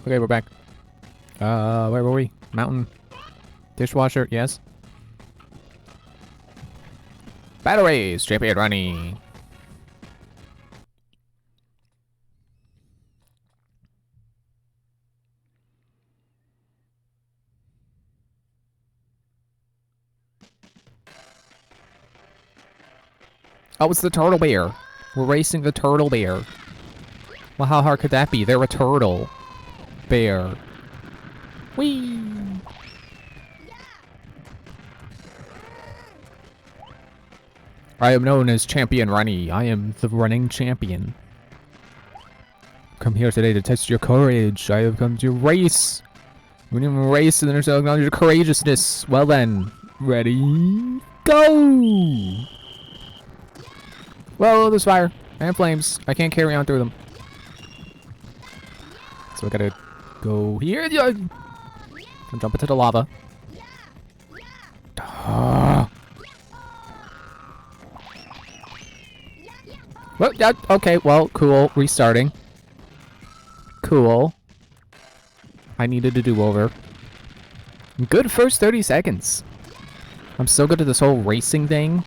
Okay, we're back. Where were we? Mountain. Dishwasher, yes. Battle race, champion running. Oh, it's the turtle bear. We're racing the turtle bear. Well, how hard could that be? They're a turtle bear. Whee! I am known as Champion Runny. I am the running champion. Come here today to test your courage. I have come to race. We didn't even race and there's no acknowledge your courageousness. Well then, ready, go! Whoa, there's fire and flames. I can't carry on through them. So I gotta go here. And jump into the lava. Well, yeah, okay, well, cool. Restarting. Cool. I needed a do-over. Good first 30 seconds. I'm so good at this whole racing thing.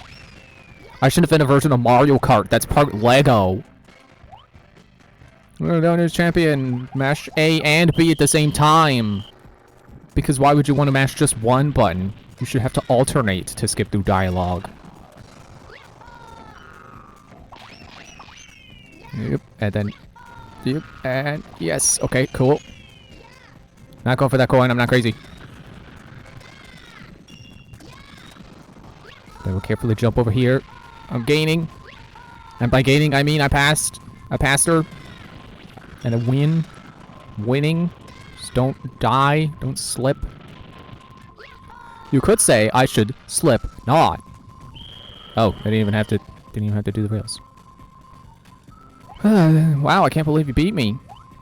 I should have been a version of Mario Kart that's part Lego. We're known as champion. Mash A and B at the same time. Because why would you want to mash just one button? You should have to alternate to skip through dialogue. Yep, and then... Yep, and... Yes, okay, cool. Not going for that coin, I'm not crazy. I will carefully jump over here. I'm gaining. And by gaining, I mean I passed. I passed her. And a win. Winning. Just don't die. Don't slip. You could say I should slip not. Oh, I didn't even have to do the rails. Wow, I can't believe you beat me.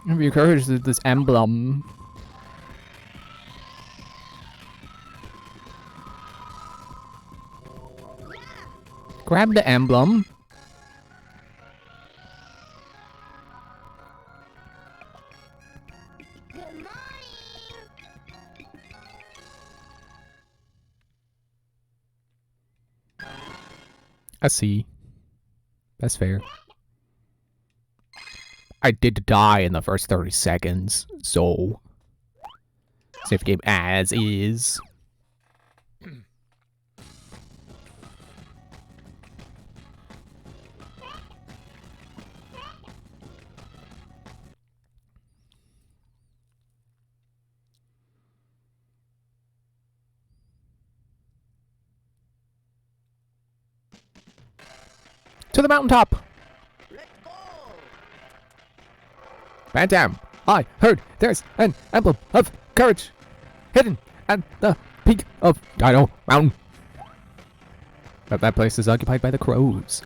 Your courage is this emblem. Grab the emblem. I see. That's fair. I did die in the first 30 seconds, so... Save the game as is. To the mountaintop! Bantam, I heard there's an emblem of courage hidden at the peak of Dino Mountain. But that place is occupied by the crows.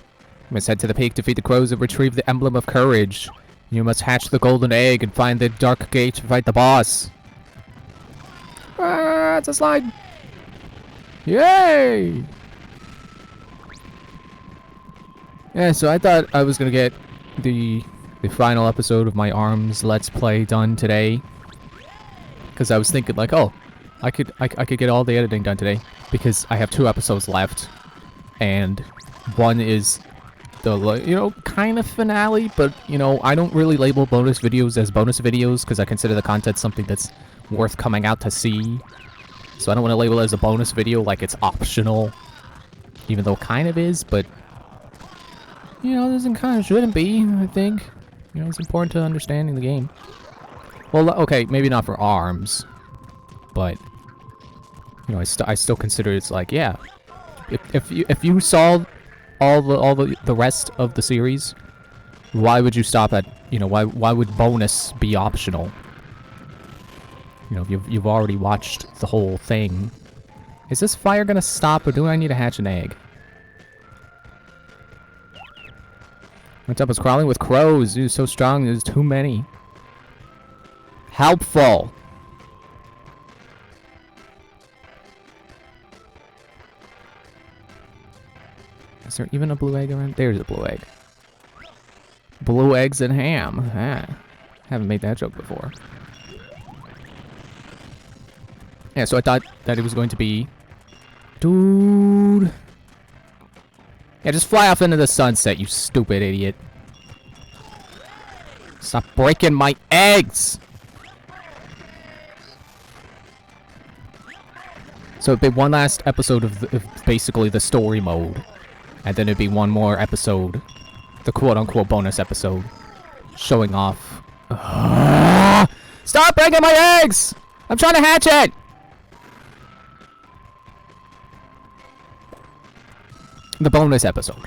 You must head to the peak to feed the crows and retrieve the emblem of courage. You must hatch the golden egg and find the dark gate to fight the boss. Ah, it's a slide. Yay! Yeah, so I thought I was gonna get the final episode of my ARMS Let's Play done today, because I was thinking like, oh, I could get all the editing done today because I have 2 episodes left, and one is the kind of finale, but I don't really label bonus videos as bonus videos because I consider the content something that's worth coming out to see. So I don't want to label it as a bonus video like it's optional, even though it kind of is, but this kind of shouldn't be, I think. It's important to understanding the game. Well, okay, maybe not for ARMS, but I still consider it's like, yeah, if you saw all the rest of the series, why would you stop at why would bonus be optional? You've already watched the whole thing. Is this fire gonna stop, or do I need to hatch an egg? What's up? It's crawling with crows. Dude, so strong. There's too many. Helpful. Is there even a blue egg around? There's a blue egg. Blue eggs and ham. Ah, haven't made that joke before. Yeah, so I thought that it was going to be... Dude... Yeah, just fly off into the sunset, you stupid idiot. Stop breaking my eggs! So it'd be one last episode of basically the story mode. And then it'd be one more episode. The quote-unquote bonus episode. Showing off... Stop breaking my eggs! I'm trying to hatch it! The bonus episode.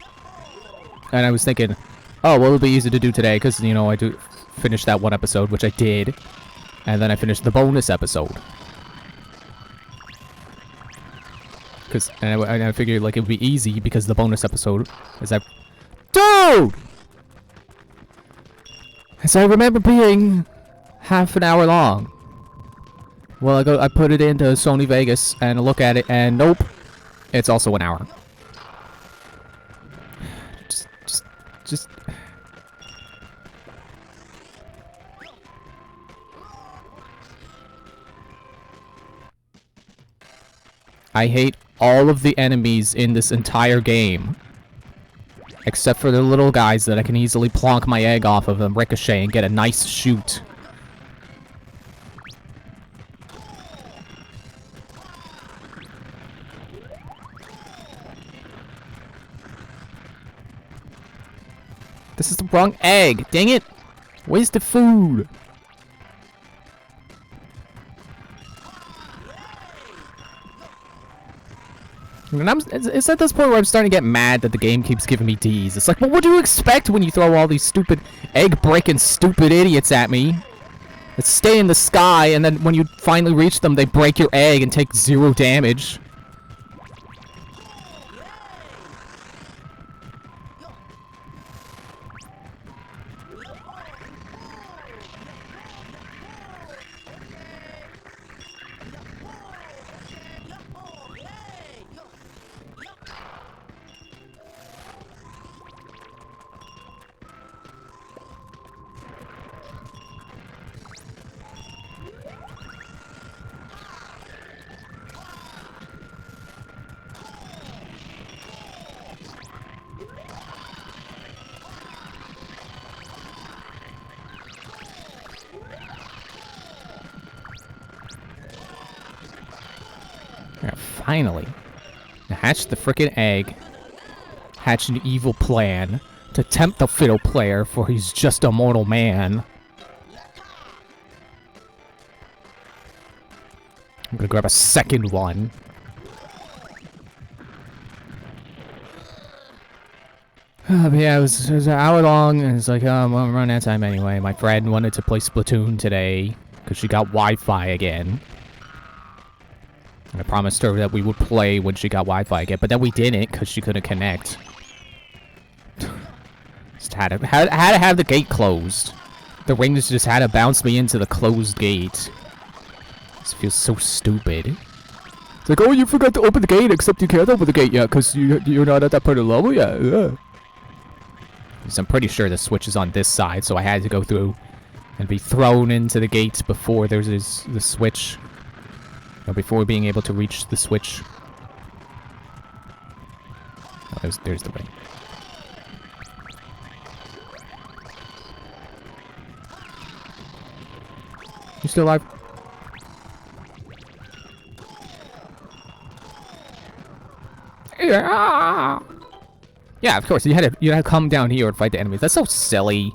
And I was thinking, oh, well, it'll be easy to do today, because, you know, I do finish that one episode, which I did. And then I finished the bonus episode. And I figured, like, it would be easy, because the bonus episode is that... Dude! So I remember being half an hour long. Well, I put it into Sony Vegas, and I look at it, and nope. It's also an hour. Just... I hate all of the enemies in this entire game. Except for the little guys that I can easily plonk my egg off of and ricochet and get a nice shoot. This is the wrong egg. Dang it. Wasted food. And it's at this point where I'm starting to get mad that the game keeps giving me D's. It's like, well, what do you expect when you throw all these stupid egg-breaking stupid idiots at me? That stay in the sky, and then when you finally reach them, they break your egg and take 0 damage. Yeah, finally. Hatch the frickin' egg. Hatch an evil plan to tempt the fiddle player, for he's just a mortal man. I'm gonna grab a second one. But yeah, it was an hour long, and it's like, oh, I'm running out of time anyway. My friend wanted to play Splatoon today, because she got Wi-Fi again. I promised her that we would play when she got Wi-Fi again, but then we didn't because she couldn't connect. Just had to have the gate closed. The rings just had to bounce me into the closed gate. This feels so stupid. It's like, oh, you forgot to open the gate, except you can't open the gate yet because you're not at that part of the level yet. Yeah. Because I'm pretty sure the switch is on this side, so I had to go through and be thrown into the gate before there's the switch. Before being able to reach the switch. Oh, there's the ring. You still alive? Yeah, of course. You had to come down here and fight the enemies. That's so silly.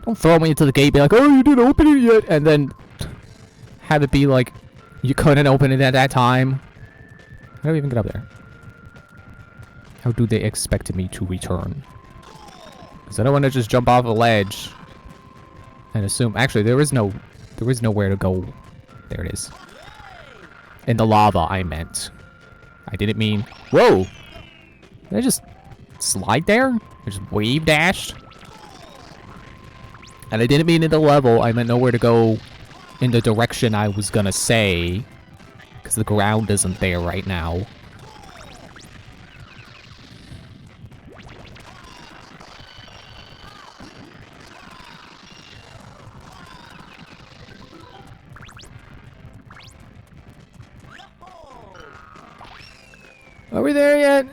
Don't throw me into the gate, be like, oh, you didn't open it yet, and then have it be like, you couldn't open it at that time. How do we even get up there? How do they expect me to return? Because I don't want to just jump off a ledge and assume. Actually, there is nowhere to go. There it is. In the lava, I meant. I didn't mean. Whoa! Did I just slide there? I just wave dashed? And I didn't mean in the level. I meant nowhere to go in the direction I was gonna say, because the ground isn't there right now. Are we there yet?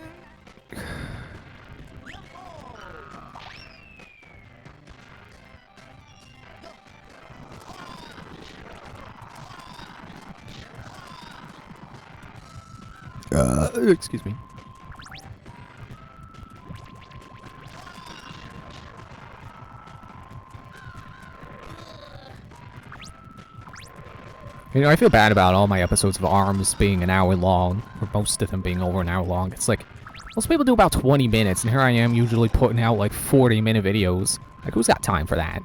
Excuse me. You know, I feel bad about all my episodes of ARMS being an hour long, or most of them being over an hour long. It's like, most people do about 20 minutes, and here I am usually putting out like 40-minute videos. Like, who's got time for that?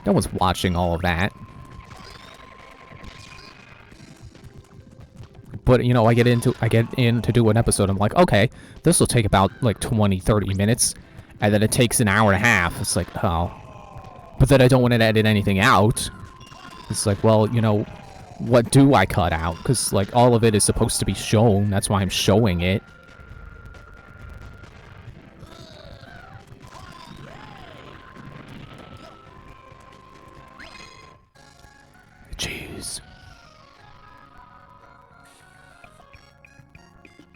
No one's watching all of that. But, you know, I get in to do an episode, I'm like, okay, this will take about like 20, 30 minutes, and then it takes an hour and a half. It's like, oh. But then I don't want to edit anything out. It's like, well, you know, what do I cut out? Because, like, all of it is supposed to be shown. That's why I'm showing it. Jeez.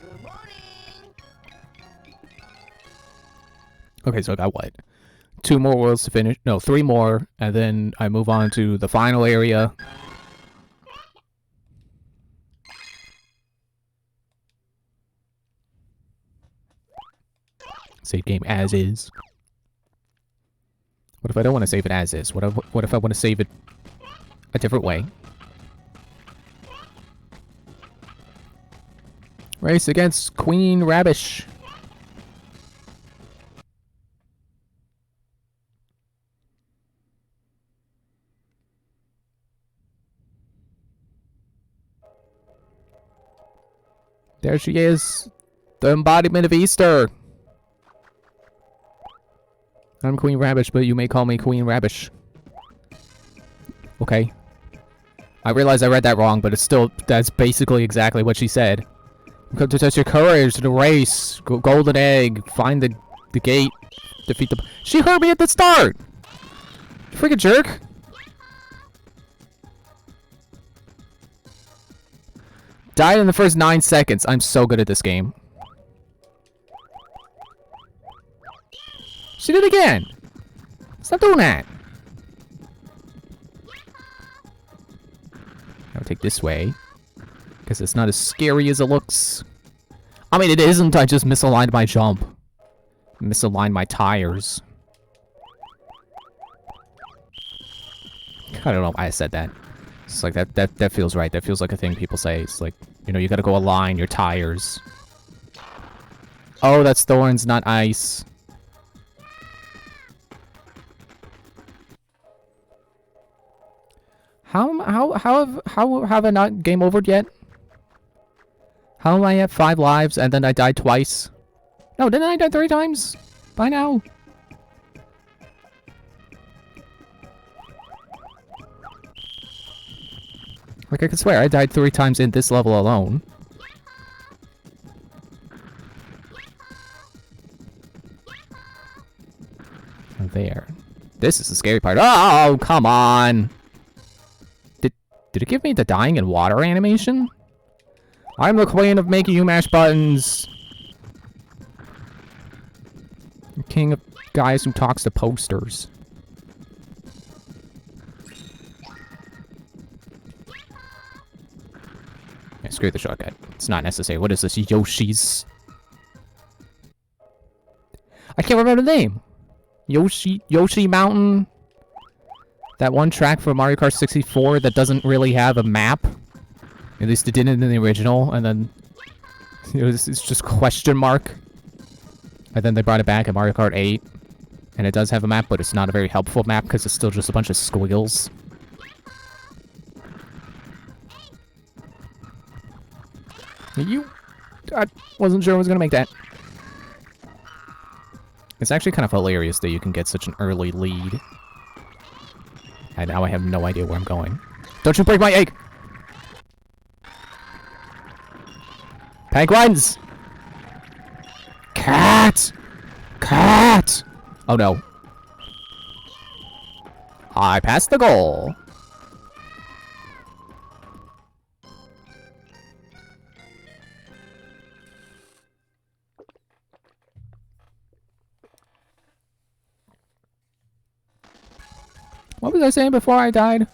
Good morning. Okay, so I got what? 2 more worlds to finish. No, 3 more, and then I move on to the final area. Save game as is. What if I don't want to save it as is? What if I want to save it a different way? Race against Queen Rabish. There she is. The embodiment of Easter. I'm Queen Rabish, but you may call me Queen Rabish. Okay. I realize I read that wrong, but it's still, that's basically exactly what she said. Come to test your courage, the race, golden egg, find the gate, defeat the... She heard me at the start! You freaking jerk! Died in the first 9 seconds. I'm so good at this game. She did it again! Stop doing that! I'll take this way. Because it's not as scary as it looks. I mean, it isn't. I just misaligned my jump. Misaligned my tires. I don't know why I said that. It's like, that feels right. That feels like a thing people say. It's like, you know, you gotta go align your tires. Oh, that's thorns, not ice. How have I not game overed yet? How am I at 5 lives and then I died twice? No, didn't I die 3 times? By now. Like, I can swear, I died 3 times in this level alone. There. This is the scary part. Oh, come on! Did it give me the dying in water animation? I'm the queen of making you mash buttons. The king of guys who talks to posters. Yeah, screw the shortcut. It's not necessary. What is this? Yoshi's... I can't remember the name. Yoshi Mountain. That one track for Mario Kart 64 that doesn't really have a map. At least it didn't in the original, and then it's just question mark. And then they brought it back in Mario Kart 8. And it does have a map, but it's not a very helpful map because it's still just a bunch of squiggles. I wasn't sure I was going to make that. It's actually kind of hilarious that you can get such an early lead. And now I have no idea where I'm going. Don't you break my egg! Penguins! Cat! Cat! Oh no. I passed the goal. What was I saying before I died?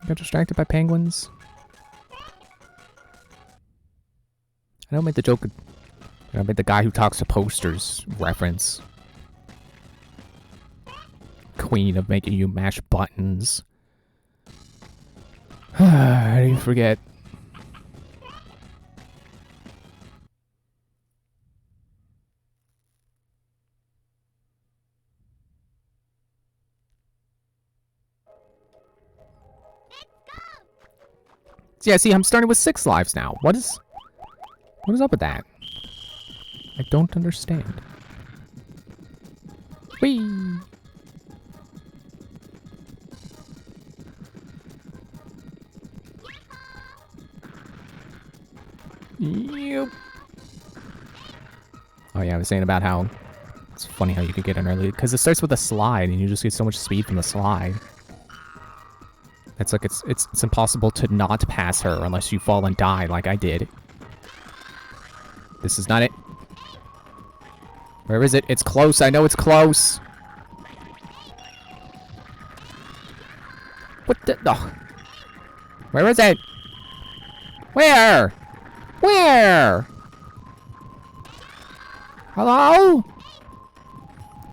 Got distracted by penguins. I don't make the joke. I made the guy who talks to posters reference. Queen of making you mash buttons. How do you forget? Yeah, see, I'm starting with 6 lives now. What is up with that? I don't understand. Whee! Yep. Oh yeah, I was saying about how it's funny how you could get an early, because it starts with a slide and you just get so much speed from the slide. It's like it's impossible to not pass her unless you fall and die like I did. This is not it. Where is it? It's close. I know it's close. What the? Oh. Where is it? Where? Where? Hello?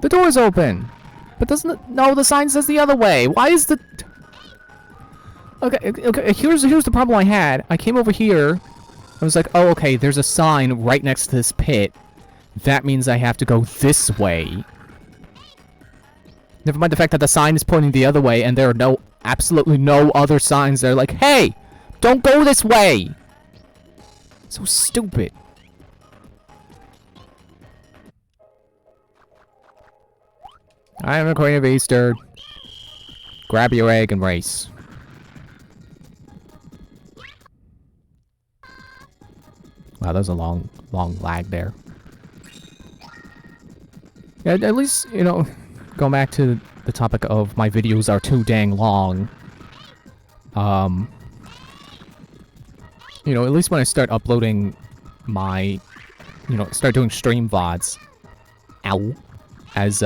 The door's open. But doesn't it? No, the sign says the other way. Why is the... Okay, here's the problem I had. I came over here. I was like, oh, okay, there's a sign right next to this pit. That means I have to go this way. Never mind the fact that the sign is pointing the other way and there are absolutely no other signs that are like, hey, don't go this way. So stupid. I am the Queen of Easter. Grab your egg and race. Wow, that was a long lag there. Yeah, at least, you know, going back to the topic of my videos are too dang long. You know, at least when I start uploading my, you know, start doing stream VODs, as,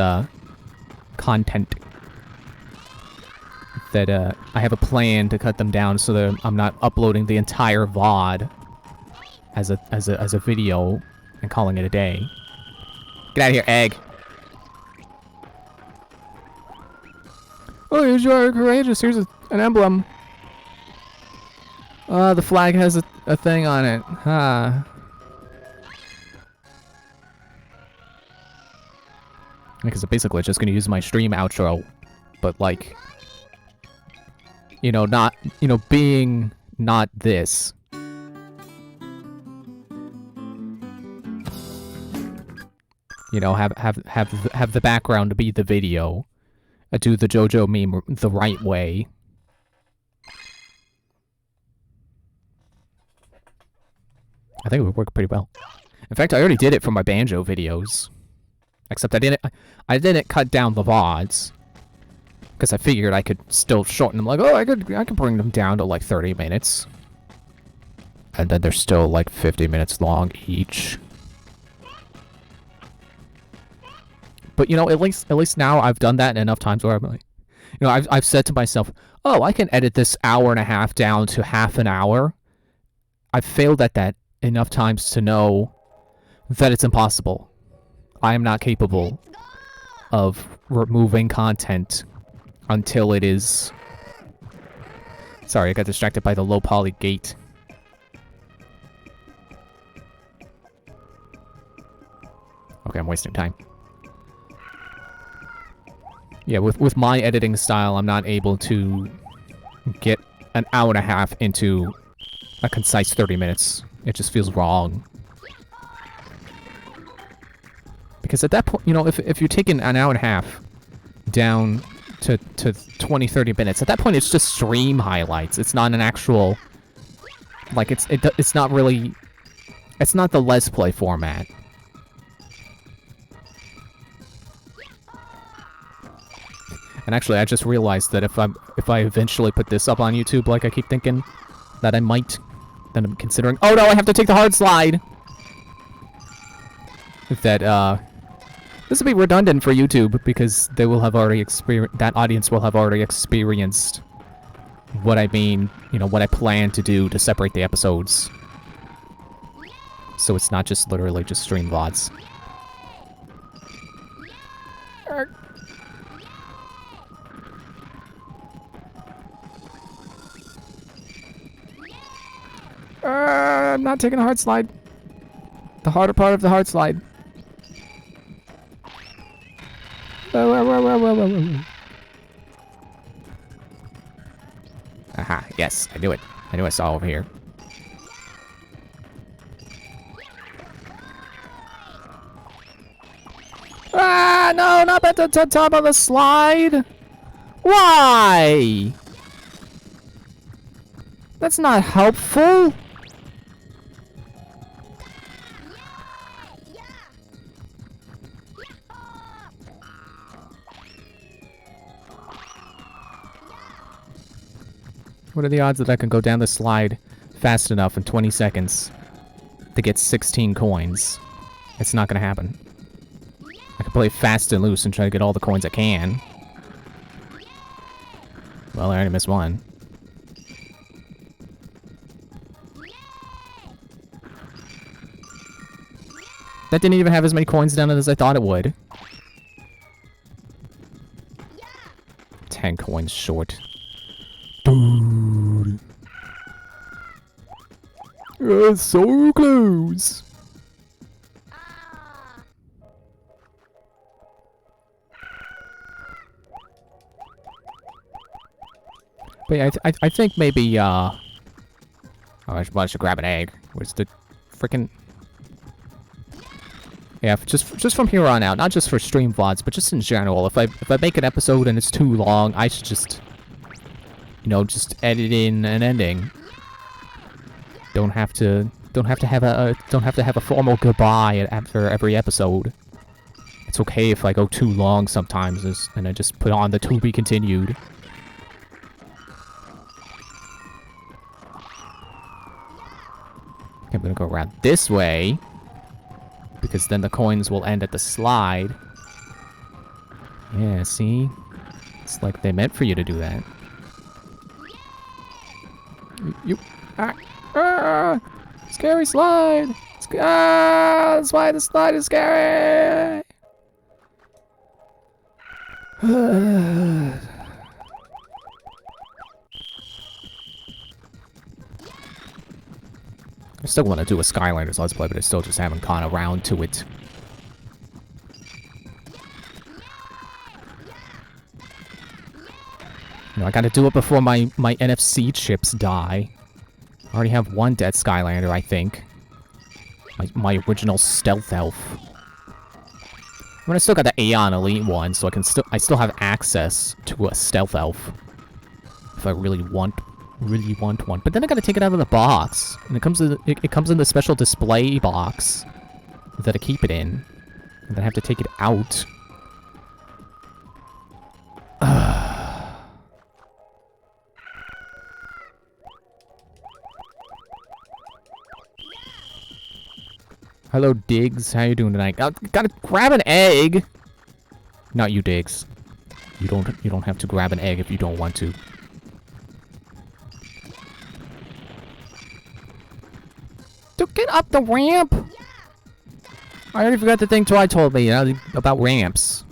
content, that, I have a plan to cut them down so that I'm not uploading the entire VOD as a video and calling it a day. Get out of here, egg. Oh, you are courageous. Here's an emblem. The flag has a thing on it. Huh. Because basically it's just gonna use my stream outro. But like, you know, not, you know, being not this. You know, have the background to be the video. Do the JoJo meme the right way. I think it would work pretty well. In fact, I already did it for my banjo videos. Except I didn't cut down the VODs. Because I figured I could still shorten them. Like, oh, I could bring them down to like 30 minutes. And then they're still like 50 minutes long each. But you know, at least now I've done that enough times where I'm like, you know, I've said to myself, oh, I can edit this hour and a half down to half an hour. I've failed at that enough times to know that it's impossible. I am not capable of removing content until it is... Sorry, I got distracted by the low poly gate. Okay, I'm wasting time. Yeah, with my editing style, I'm not able to get an hour and a half into a concise 30 minutes. It just feels wrong. Because at that point, you know, if you're taking an hour and a half down to 20, 30 minutes, at that point it's just stream highlights. It's not an actual... Like, it's not really... It's not the Let's Play format. And actually, I just realized that if I eventually put this up on YouTube, like I keep thinking that I might, then I'm considering. Oh no, I have to take the hard slide. That This will be redundant for YouTube because they will have already that audience will have already experienced what I mean, you know, what I plan to do to separate the episodes. So it's not just literally just stream VODs. I'm not taking a hard slide. The harder part of the hard slide. Aha, yes, I knew it. I knew I saw over here. Ah, no, not at the top of the slide. Why? That's not helpful. What are the odds that I can go down the slide fast enough in 20 seconds to get 16 coins? It's not gonna happen. I can play fast and loose and try to get all the coins I can. Well, I already missed one. That didn't even have as many coins down it as I thought it would. 10 coins short. Dude. So close. But yeah, I think maybe, oh, I should grab an egg. Where's the freaking... Yeah, just from here on out, not just for stream VODs, but just in general. If I make an episode and it's too long, I should just, you know, just edit in an ending. Don't have to have a formal goodbye after every episode. It's okay if I go too long sometimes, and I just put on the to be continued. Okay, I'm gonna go around this way, because then the coins will end at the slide. Yeah, see? It's like they meant for you to do that. Scary slide! That's why the slide is scary! I still want to do a Skylanders Let's Play, but I still just haven't gone around to it. You know, I gotta do it before my NFC chips die. I already have one dead Skylander, I think. My original Stealth Elf. I mean, I still got the Aeon Elite one, so I still have access to a Stealth Elf. If I really want one. But then I gotta take it out of the box. And it comes in the special display box that I keep it in. And then I have to take it out. Hello, Diggs. How you doing tonight? Gotta grab an egg. Not you, Diggs. You don't have to grab an egg if you don't want to. Get up the ramp! I already forgot the thing Twi told me about ramps.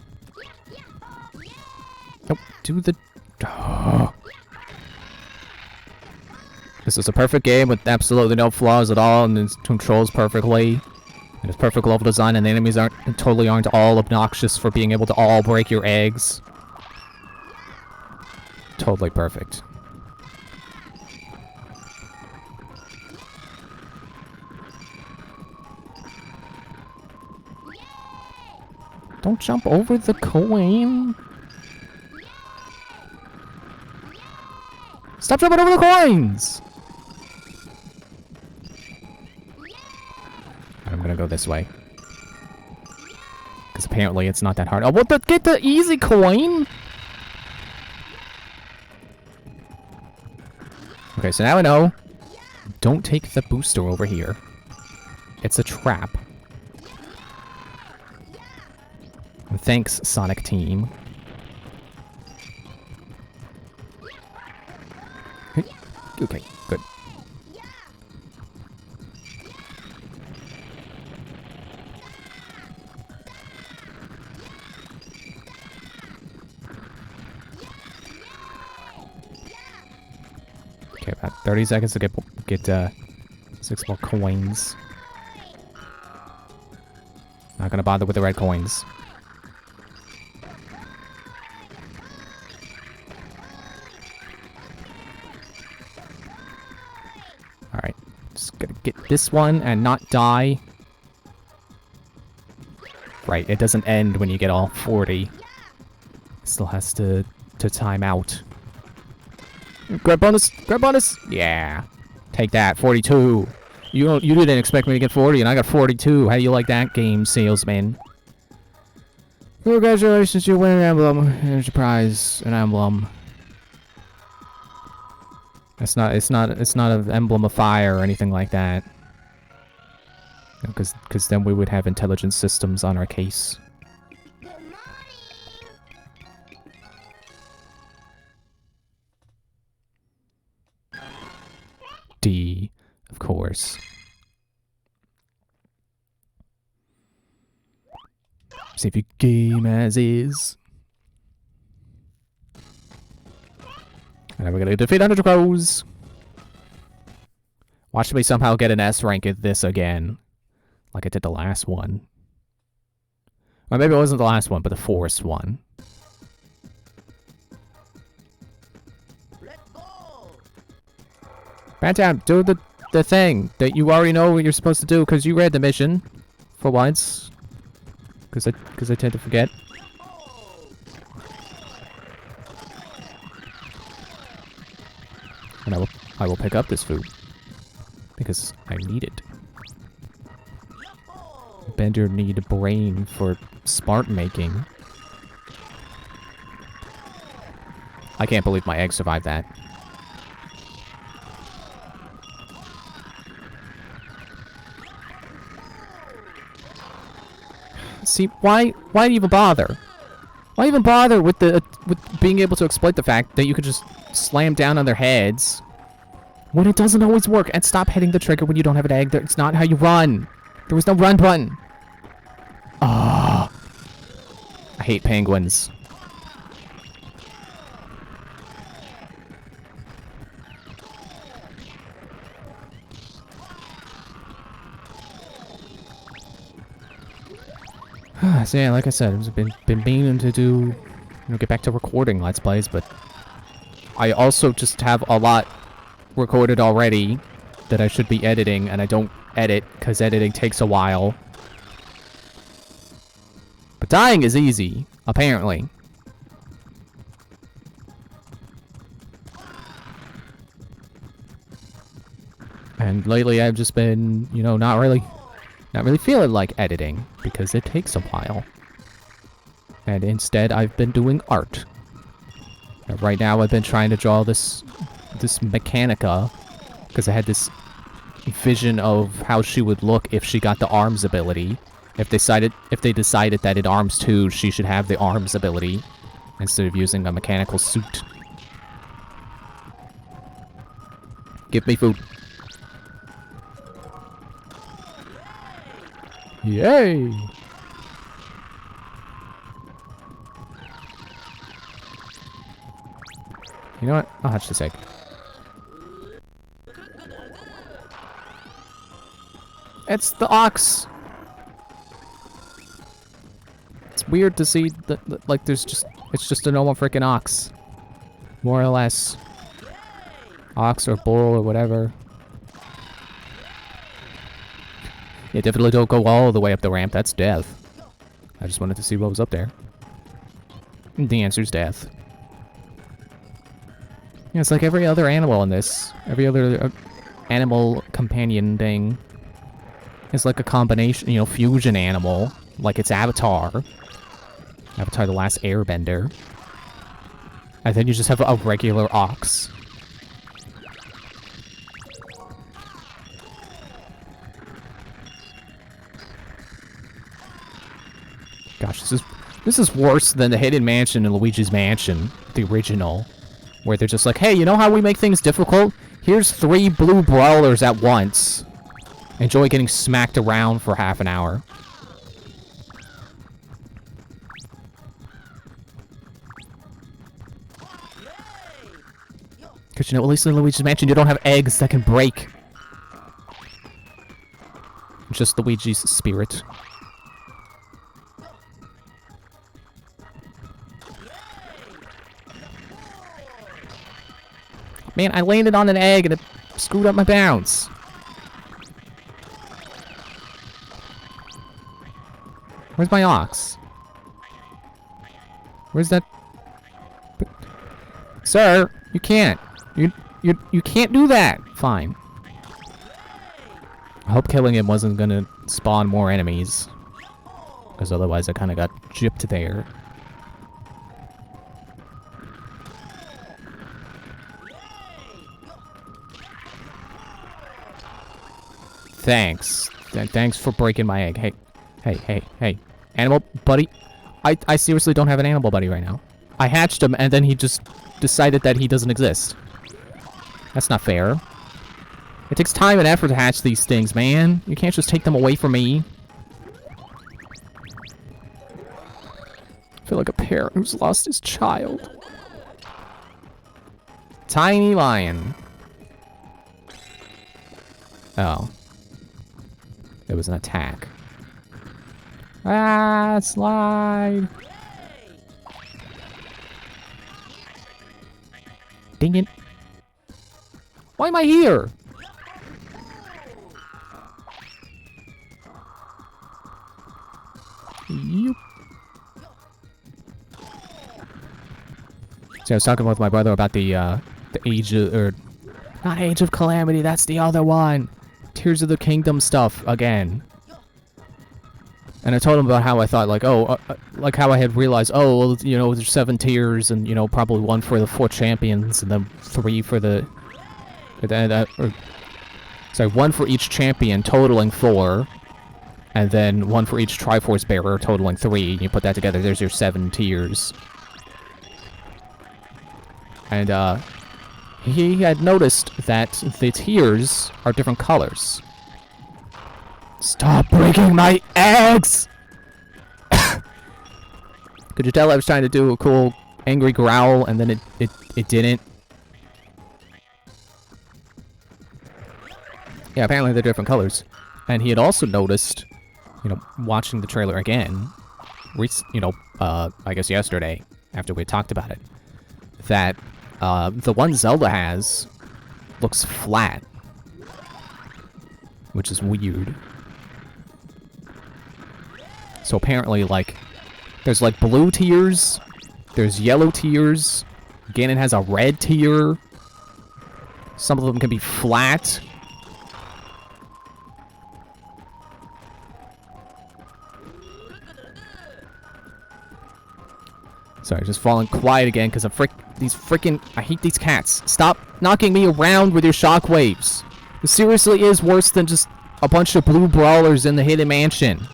Nope, do the... This is a perfect game with absolutely no flaws at all, and it controls perfectly. And it's perfect level design, and the enemies totally aren't all obnoxious for being able to all break your eggs. Totally perfect. Don't jump over the coin. Stop jumping over the coins! I'm gonna go this way. Because apparently it's not that hard. Oh, what the? Get the easy coin! Okay, so now I know. Don't take the booster over here. It's a trap. Thanks, Sonic Team. Okay, good. Okay, about 30 seconds to get 6 more coins. Not gonna bother with the red coins. Alright. Just gonna get this one and not die. Right, it doesn't end when you get all 40. It still has to time out. Grab bonus! Grab bonus! Yeah. Take that, 42. You didn't expect me to get 40, and I got 42. How do you like that, game salesman? Congratulations, you win an emblem. Here's your prize, an emblem. It's not an emblem of fire or anything like that. Because then we would have intelligent systems on our case. D, of course. Save your game as is. And then we're gonna defeat 100 crows. Watch me somehow get an S rank at this again. Like I did the last one. Or maybe it wasn't the last one, but the forest one. Bantam, do the thing that you already know what you're supposed to do because you read the mission. For once. Because I tend to forget. And I will pick up this food. Because I need it. Bender need a brain for smart making. I can't believe my egg survived that. See, why even bother? Why even bother with being able to exploit the fact that you could just slam down on their heads when it doesn't always work, and stop hitting the trigger when you don't have an egg? It's not how you run. There was no run button. Ah, I hate penguins. So yeah, like I said, I've been meaning to do, get back to recording Let's Plays, but I also just have a lot recorded already that I should be editing, and I don't edit because editing takes a while. But dying is easy, apparently. And lately I've just been, not really feeling like editing because it takes a while. And instead I've been doing art. Right now I've been trying to draw this Mechanica because I had this vision of how she would look if she got the arms ability. If they decided that in Arms 2 she should have the arms ability instead of using a mechanical suit. Give me food. Yay! You know what? I'll hatch this egg. It's the ox! It's weird to see that, like, it's just a normal freaking ox. More or less. Ox or bull or whatever. Yeah, definitely don't go all the way up the ramp. That's death. I just wanted to see what was up there. The answer's death. Yeah, it's like every other animal in this. Every other animal companion thing. It's like a combination, fusion animal. Like it's Avatar. Avatar the Last Airbender. And then you just have a regular ox. Gosh, this This is worse than the Hidden Mansion in Luigi's Mansion, the original, where they're just like, hey, you know how we make things difficult? Here's 3 blue brawlers at once. Enjoy getting smacked around for half an hour. Because, you know, at least in Luigi's Mansion, you don't have eggs that can break. Just Luigi's spirit. Man, I landed on an egg and it screwed up my bounce. Where's my ox? Where's that? Sir, you can't. You can't do that. Fine. I hope killing him wasn't gonna spawn more enemies. Because otherwise I kind of got gypped there. Thanks. Thanks for breaking my egg. Hey. Animal buddy. I seriously don't have an animal buddy right now. I hatched him and then he just decided that he doesn't exist. That's not fair. It takes time and effort to hatch these things, man. You can't just take them away from me. I feel like a parent who's lost his child. Tiny lion. Oh. It was an attack. Ah, slide. Dang it. Why am I here? Yep. So I was talking with my brother about the Age of, or not Age of Calamity, that's the other one. Tears of the Kingdom stuff again. And I told him about how I thought, like, like how I had realized, oh, well, you know, there's 7 tiers, and, you know, probably 1 for the 4 champions, and then 3 for the, sorry, 1 for each champion, totaling 4, and then 1 for each Triforce bearer, totaling 3. You put that together, there's your 7 tiers. And, he had noticed that the tiers are different colors. Stop breaking my eggs! Could you tell I was trying to do a cool angry growl and then it didn't? Yeah, apparently they're different colors. And he had also noticed, you know, watching the trailer again, you know, I guess yesterday, after we talked about it, that the one Zelda has looks flat, which is weird. So apparently, like, there's like blue tiers, there's yellow tiers, Ganon has a red tier, some of them can be flat. Sorry, just falling quiet again because of these freaking... I hate these cats. Stop knocking me around with your shockwaves. This seriously is worse than just a bunch of blue brawlers in the Hidden Mansion.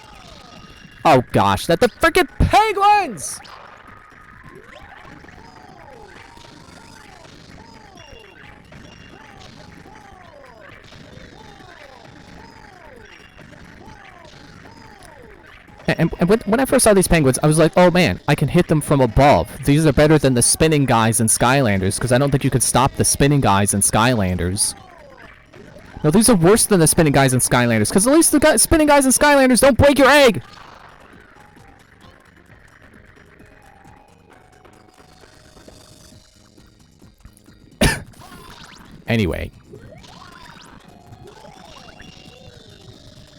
Oh gosh, that the freaking penguins! And when I first saw these penguins, I was like, oh man, I can hit them from above. These are better than the spinning guys in Skylanders, because I don't think you could stop the spinning guys in Skylanders. No, these are worse than the spinning guys in Skylanders, because at least the spinning guys in Skylanders don't break your egg! Anyway.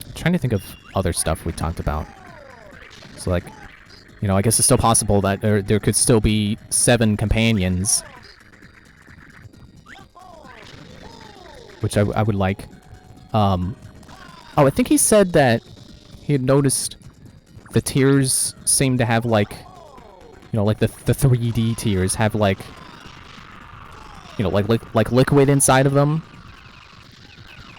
I'm trying to think of other stuff we talked about. So, like, you know, I guess it's still possible that there could still be 7 companions. Which I would like. Oh, I think he said that he had noticed the tiers seem to have, like, you know, like the 3D tiers have, like, you know, like liquid inside of them.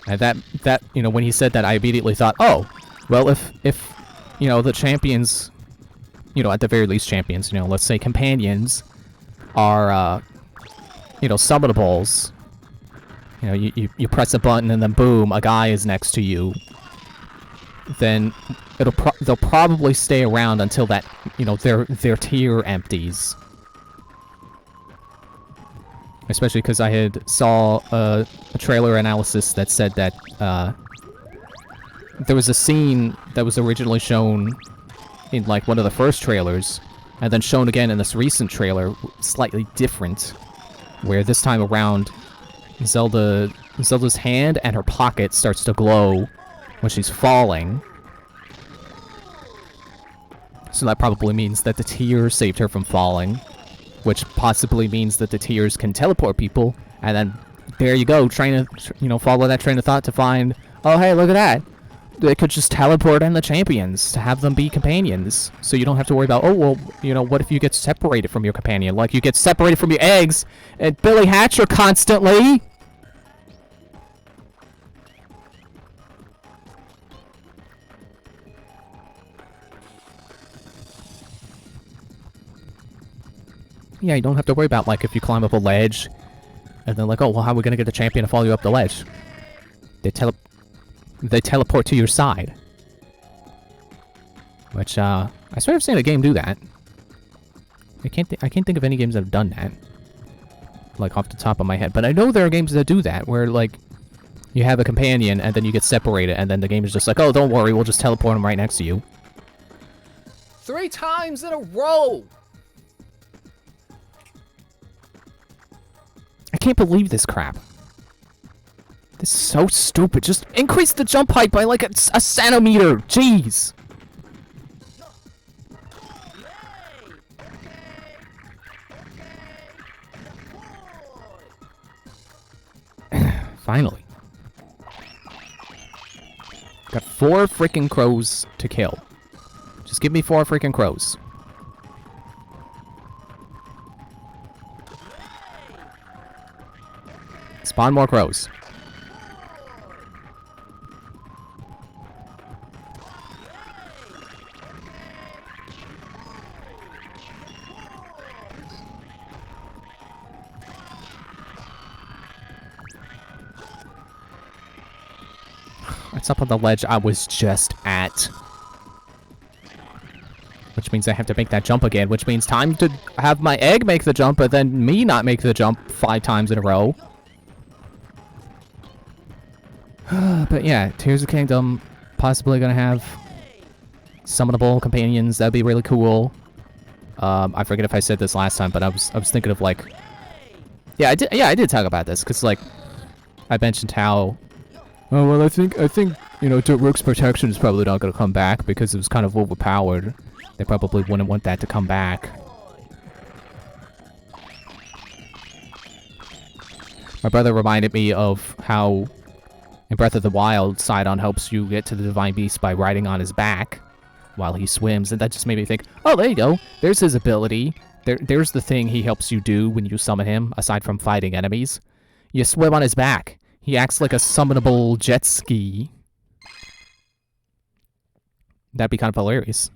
And that, you know, when he said that, I immediately thought, oh, well, if you know, the champions, you know, at the very least champions, you know, let's say companions are, you know, summonables. You know, you press a button and then boom, a guy is next to you. Then they'll probably stay around until that, you know, their tier empties. Especially because I had saw a trailer analysis that said that there was a scene that was originally shown in like one of the first trailers, and then shown again in this recent trailer, slightly different, where this time around Zelda's hand and her pocket starts to glow when she's falling. So that probably means that the tears saved her from falling, which possibly means that the tears can teleport people, and then there you go, trying to, you know, follow that train of thought to find, oh hey, look at that. They could just teleport in the champions to have them be companions, so you don't have to worry about, oh, well, you know, what if you get separated from your companion? Like, you get separated from your eggs, and Billy Hatcher constantly! Yeah, you don't have to worry about, like, if you climb up a ledge, and then like, oh, well, how are we gonna get the champion to follow you up the ledge? They teleport to your side. Which, I swear I've seen a game do that. I can't think of any games that have done that. Like, off the top of my head. But I know there are games that do that, where, like, you have a companion, and then you get separated, and then the game is just like, oh, don't worry, we'll just teleport them right next to you. 3 times in a row! I can't believe this crap. This is so stupid. Just increase the jump height by like a centimeter. Jeez. Finally. Got 4 freaking crows to kill. Just give me 4 freaking crows. Spawn more crows. It's up on the ledge I was just at. Which means I have to make that jump again, which means time to have my egg make the jump, but then me not make the jump 5 times in a row. But yeah, Tears of the Kingdom, possibly gonna have summonable companions. That'd be really cool. I forget if I said this last time, but I was thinking of like, I did talk about this because like I mentioned how, oh well, I think you know, Rook's protection is probably not gonna come back because it was kind of overpowered. They probably wouldn't want that to come back. My brother reminded me of how in Breath of the Wild, Sidon helps you get to the Divine Beast by riding on his back while he swims, and that just made me think, oh, there you go. There's his ability. There's the thing he helps you do when you summon him, aside from fighting enemies. You swim on his back. He acts like a summonable jet ski. That'd be kind of hilarious.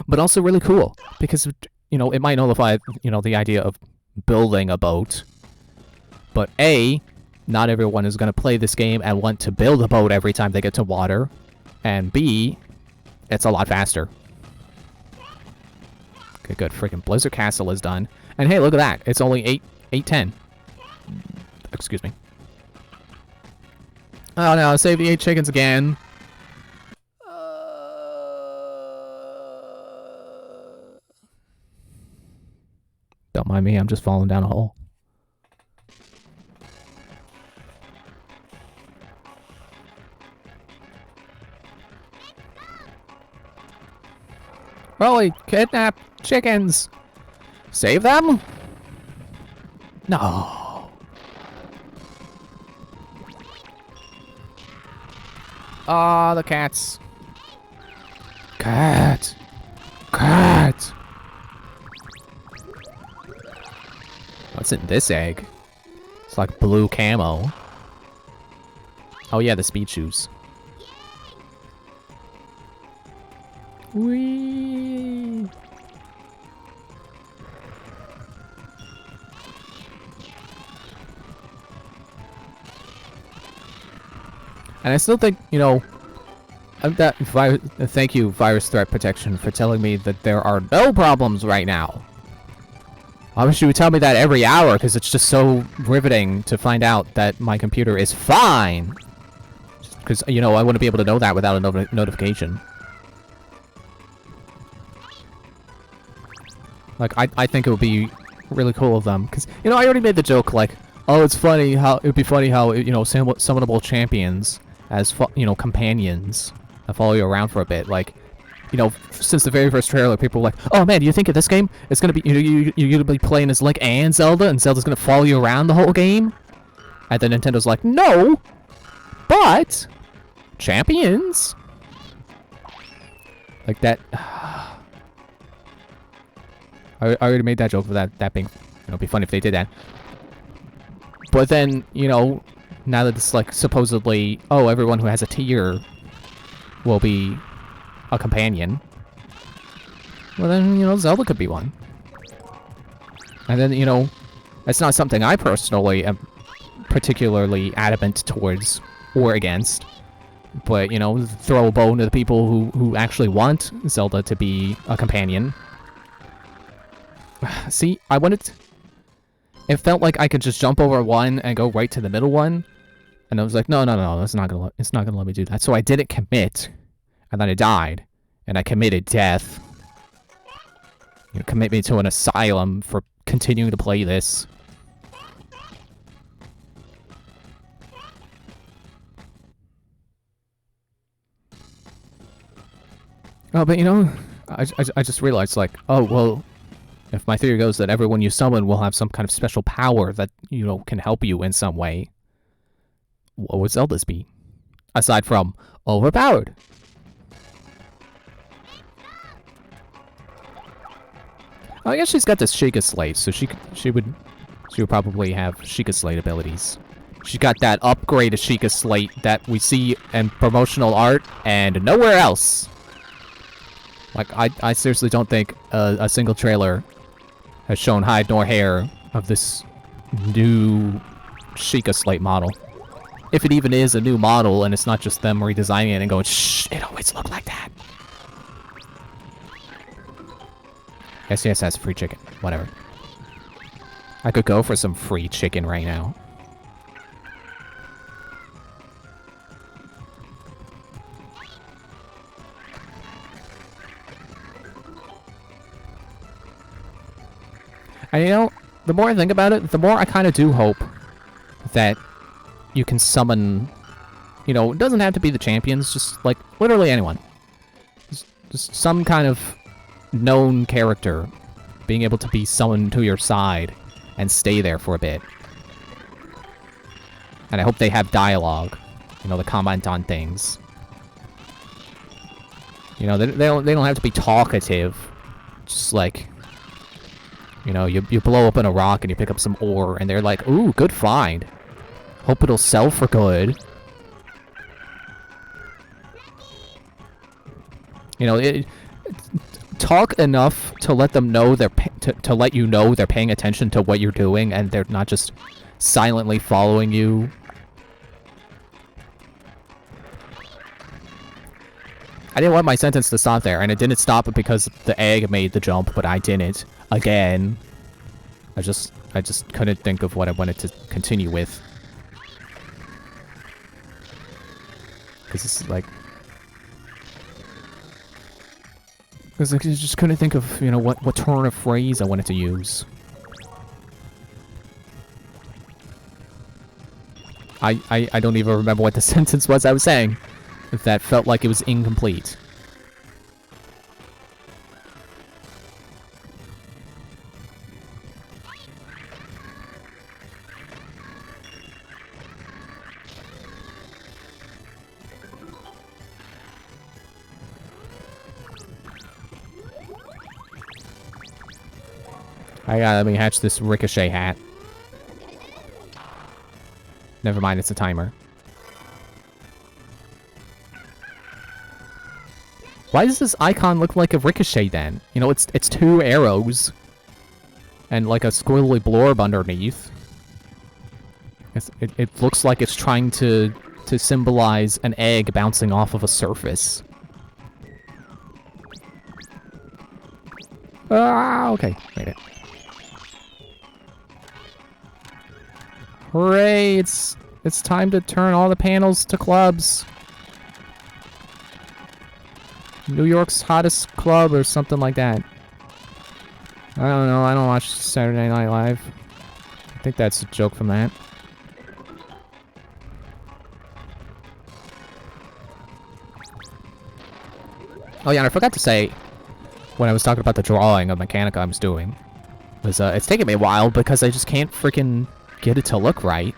But also really cool, because, you know, it might nullify, you know, the idea of building a boat. But A, not everyone is going to play this game and want to build a boat every time they get to water. And B, it's a lot faster. Okay, good. Freaking Blizzard Castle is done. And hey, look at that. It's only 8:10. Excuse me. Oh no, save the 8 chickens again. Don't mind me, I'm just falling down a hole. Rolly, kidnap chickens. Save them? No. Ah, the cats. Cat. Cat. What's in this egg? It's like blue camo. Oh yeah, the speed shoes. Whee! And I still think, you know, thank you, Virus Threat Protection, for telling me that there are no problems right now. I wish you would tell me that every hour, because it's just so riveting to find out that my computer is fine. Because, you know, I wouldn't be able to know that without a notification. Like, I think it would be really cool of them. Because, you know, I already made the joke, like, oh, it's funny how, it would be funny how, you know, summonable champions as, you know, companions that follow you around for a bit. Like, you know, since the very first trailer, people were like, oh man, do you think of this game? It's gonna be, you know, you're gonna be playing as Link and Zelda, and Zelda's gonna follow you around the whole game? And then Nintendo's like, no! But champions? Like that. I already made that joke for that being, you know, it'd be funny if they did that. But then, you know, now that it's like supposedly, oh, everyone who has a tier will be a companion. Well then, you know, Zelda could be one. And then, you know, it's not something I personally am particularly adamant towards or against. But, you know, throw a bone to the people who actually want Zelda to be a companion. See, I wanted... It felt like I could just jump over one and go right to the middle one. And I was like, no, it's not gonna let me do that. So I didn't commit. And then I died. And I committed death. You know, commit me to an asylum for continuing to play this. Oh, but you know, I just realized, like, oh, well, if my theory goes that everyone you summon will have some kind of special power that, you know, can help you in some way, what would Zelda's be? Aside from overpowered. I guess she's got this Sheikah Slate, so she would probably have Sheikah Slate abilities. She's got that upgraded Sheikah Slate that we see in promotional art and nowhere else. Like, I seriously don't think a single trailer has shown hide nor hair of this new Sheikah Slate model. If it even is a new model and it's not just them redesigning it and going, shh, it always looked like that. Yes, that's free chicken. Whatever. I could go for some free chicken right now. And you know, the more I think about it, the more I kind of do hope that you can summon, you know, it doesn't have to be the champions, just like literally anyone. Just some kind of known character being able to be summoned to your side and stay there for a bit. And I hope they have dialogue, you know, to comment on things. You know, they don't have to be talkative, just like, you know, you blow open a rock and you pick up some ore, and they're like, ooh, good find. Hope it'll sell for good. You know, talk enough to let them know to let you know they're paying attention to what you're doing, and they're not just silently following you. I didn't want my sentence to stop there, and it didn't stop because the egg made the jump, but I didn't. Again. I just couldn't think of what I wanted to continue with. Because it's like... Because I just couldn't think of, you know, what turn of phrase I wanted to use. I don't even remember what the sentence was I was saying. That felt like it was incomplete. Let me hatch this ricochet hat. Never mind, it's a timer. Why does this icon look like a ricochet then? You know, it's two arrows. And like a squiggly blorb underneath. It looks like it's trying to to symbolize an egg bouncing off of a surface. Ah, okay, made it. Hooray! It's time to turn all the panels to clubs. New York's hottest club or something like that. I don't know. I don't watch Saturday Night Live. I think that's a joke from that. Oh yeah, and I forgot to say, when I was talking about the drawing of Mechanica I was doing, was it's taken me a while because I just can't freaking get it to look right.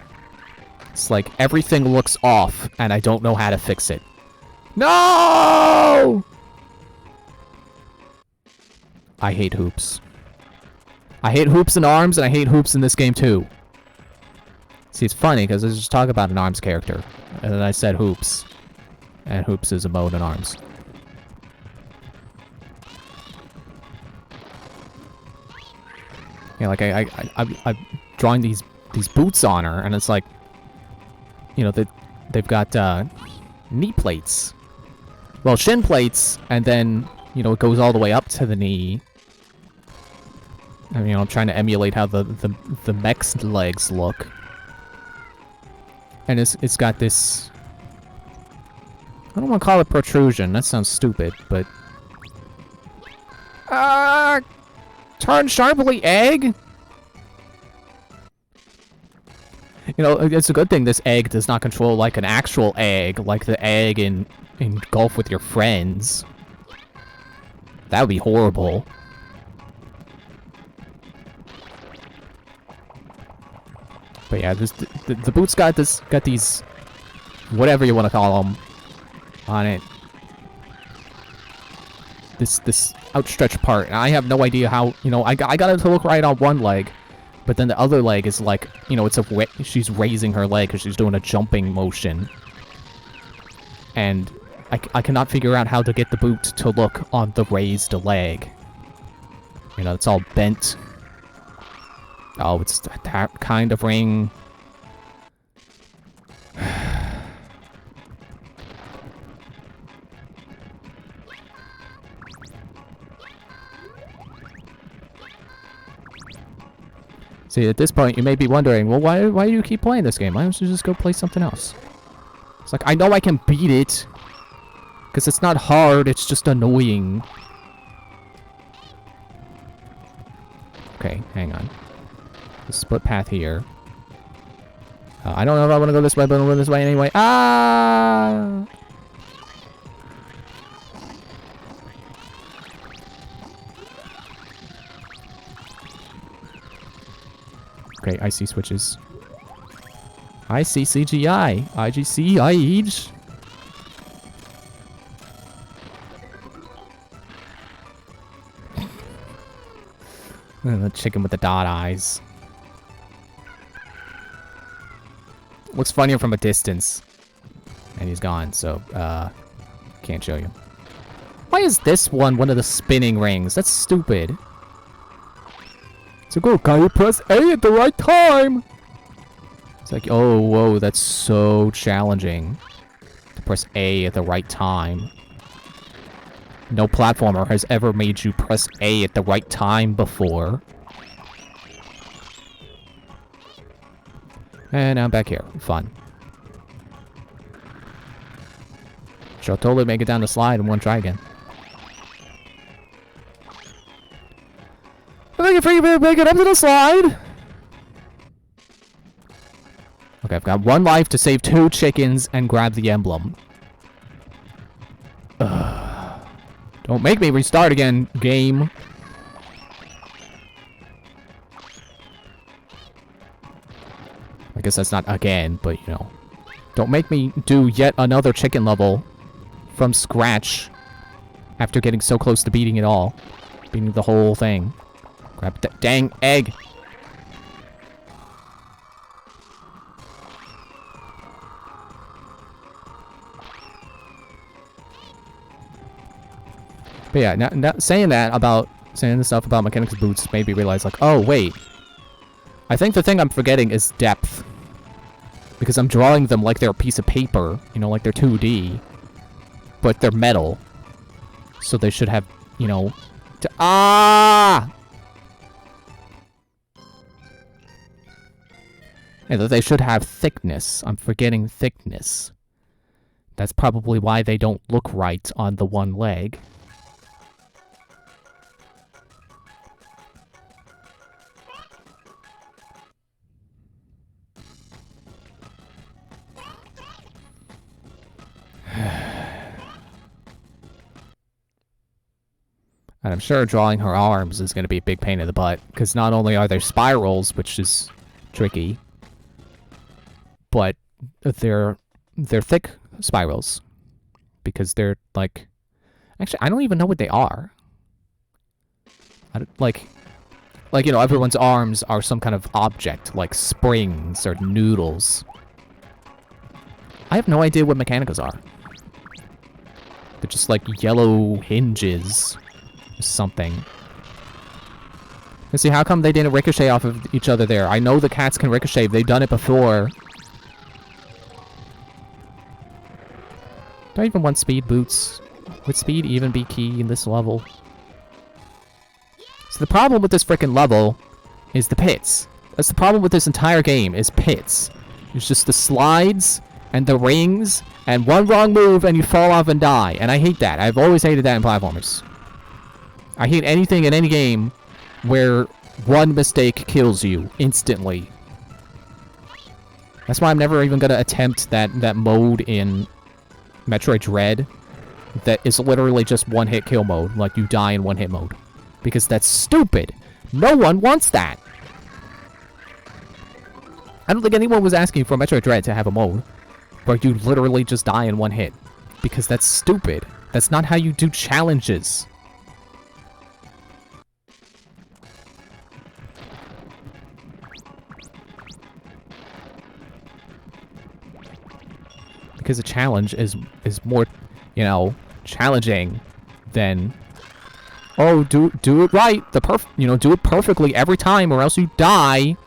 It's like everything looks off, and I don't know how to fix it. No! I hate hoops. I hate hoops and arms, and I hate hoops in this game too. See, it's funny because I was just talking about an arms character, and then I said hoops, and hoops is a mode in arms. Yeah, like I'm drawing these boots on her, and it's like, you know, they've got knee plates, well, shin plates, and then, you know, it goes all the way up to the knee. I mean, I'm trying to emulate how the mech's legs look, and it's got this. I don't want to call it protrusion. That sounds stupid, but turn sharply, egg! You know, it's a good thing this egg does not control like an actual egg, like the egg in Golf with Your Friends. That would be horrible. But yeah, the boot's got these, whatever you want to call them, on it. This outstretched part, and I have no idea how, you know, I got it to look right on one leg, but then the other leg is like, you know, she's raising her leg because she's doing a jumping motion. And I cannot figure out how to get the boot to look on the raised leg. You know, it's all bent. Oh, it's that kind of ring. See, at this point, you may be wondering, well, why do you keep playing this game? Why don't you just go play something else? It's like, I know I can beat it, because it's not hard, it's just annoying. Okay, hang on. The split path here. I don't know if I want to go this way, but I'm going this way anyway. Ah! Okay, I see switches. I see CGI. IGC, IH. The chicken with the dot eyes. Looks funnier from a distance. And he's gone, so, can't show you. Why is this one of the spinning rings? That's stupid. So go, can you press A at the right time? It's like, oh, whoa, that's so challenging. To press A at the right time. No platformer has ever made you press A at the right time before. And I'm back here. Fun. Shall totally make it down the slide in one try again. I think if we make it up to the slide. Okay, I've got one life to save 2 chickens and grab the emblem. Don't make me restart again, game. I guess that's not again, but you know. Don't make me do yet another chicken level from scratch after getting so close to beating it all. Beating the whole thing. Grab that dang egg. But yeah, now saying the stuff about Mechanic's boots made me realize, like, oh wait, I think the thing I'm forgetting is depth. Because I'm drawing them like they're a piece of paper, you know, like they're 2D. But they're metal. So they should have, you know... Ah! Yeah, they should have thickness. I'm forgetting thickness. That's probably why they don't look right on the one leg. And I'm sure drawing her arms is going to be a big pain in the butt, because not only are there spirals, which is tricky, but they're thick spirals, because they're like... Actually, I don't even know what they are. Like, you know, everyone's arms are some kind of object, like springs or noodles. I have no idea what Mechanicas are. They're just like yellow hinges. Something. Let's see, how come they didn't ricochet off of each other there? I know the cats can ricochet. They've done it before. Do I even want speed boots? Would speed even be key in this level? So the problem with this frickin' level is the pits. That's the problem with this entire game, is pits. It's just the slides and the rings and one wrong move and you fall off and die. And I hate that. I've always hated that in platformers. I hate anything in any game where one mistake kills you instantly. That's why I'm never even gonna attempt that mode in Metroid Dread that is literally just one-hit kill mode, like you die in one-hit mode. Because that's stupid. No one wants that. I don't think anyone was asking for Metroid Dread to have a mode where you literally just die in one hit. Because that's stupid. That's not how you do challenges. Because a challenge is more, you know, challenging than, oh, do it right, do it perfectly every time or else you die.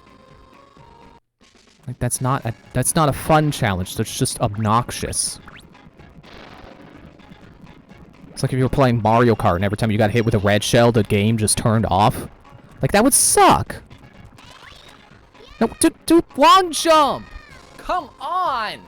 Like that's not a fun challenge. That's just obnoxious. It's like if you were playing Mario Kart and every time you got hit with a red shell, the game just turned off. Like that would suck. No, do long jump. Come on!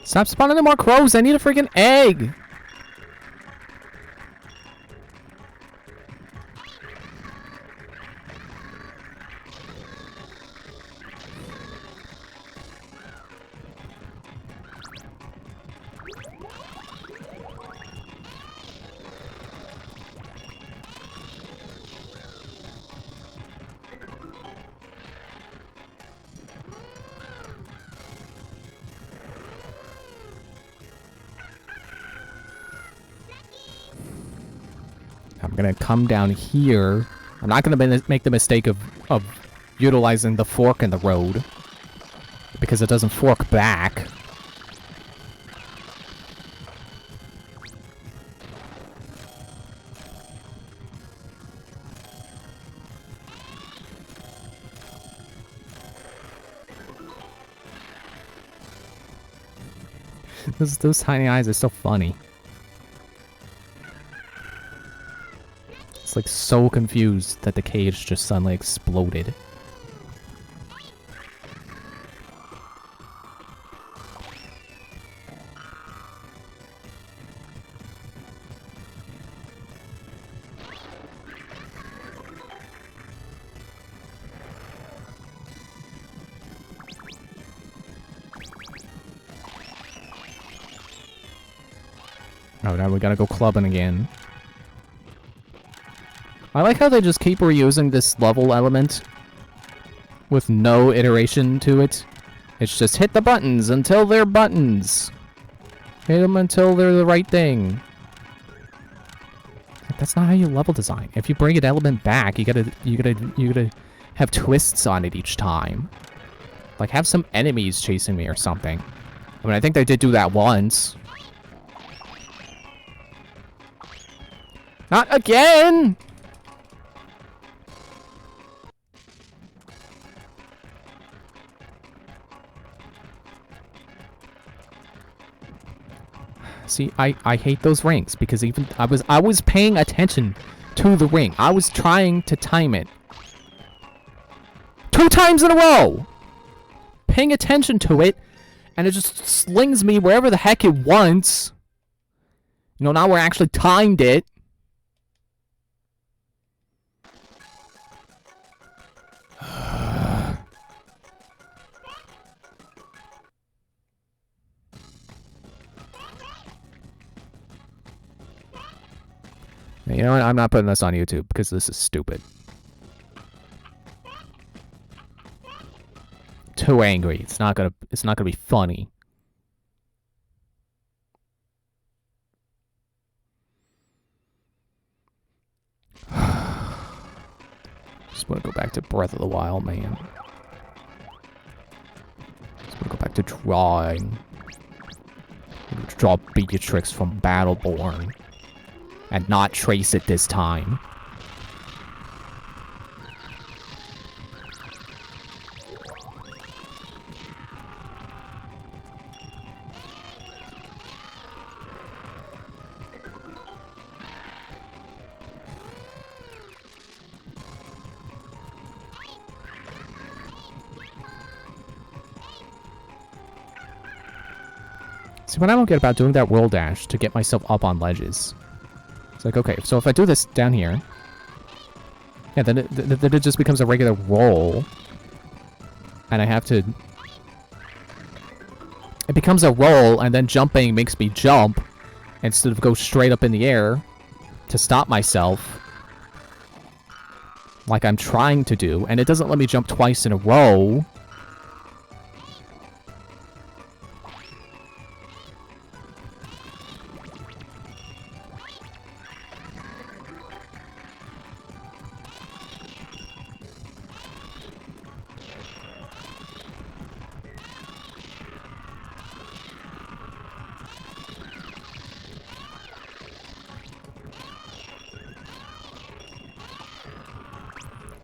Stop spawning no more crows. I need a freaking egg. I'm gonna come down here. I'm not gonna make the mistake of utilizing the fork in the road, because it doesn't fork back. Those tiny eyes are so funny. It's like so confused that the cage just suddenly exploded. Oh, now we gotta go clubbing again. I like how they just keep reusing this level element with no iteration to it. It's just hit the buttons until they're buttons. Hit them until they're the right thing. That's not how you level design. If you bring an element back, you gotta have twists on it each time. Like, have some enemies chasing me or something. I mean, I think they did do that once. Not again! See, I hate those rings because even I was paying attention to the ring. I was trying to time it. 2 times in a row! Paying attention to it, and it just slings me wherever the heck it wants. You know, now we're actually timed it. You know what? I'm not putting this on YouTube because this is stupid. Too angry. It's not gonna be funny. Just want to go back to Breath of the Wild, man. Just want to go back to drawing. Draw Beatrix from Battleborn. And not trace it this time. See, what I don't get about doing that roll dash to get myself up on ledges. It's like, okay, so if I do this down here, yeah, then it just becomes a regular roll. And I have to... It becomes a roll, and then jumping makes me jump instead of go straight up in the air to stop myself. Like I'm trying to do, and it doesn't let me jump twice in a row.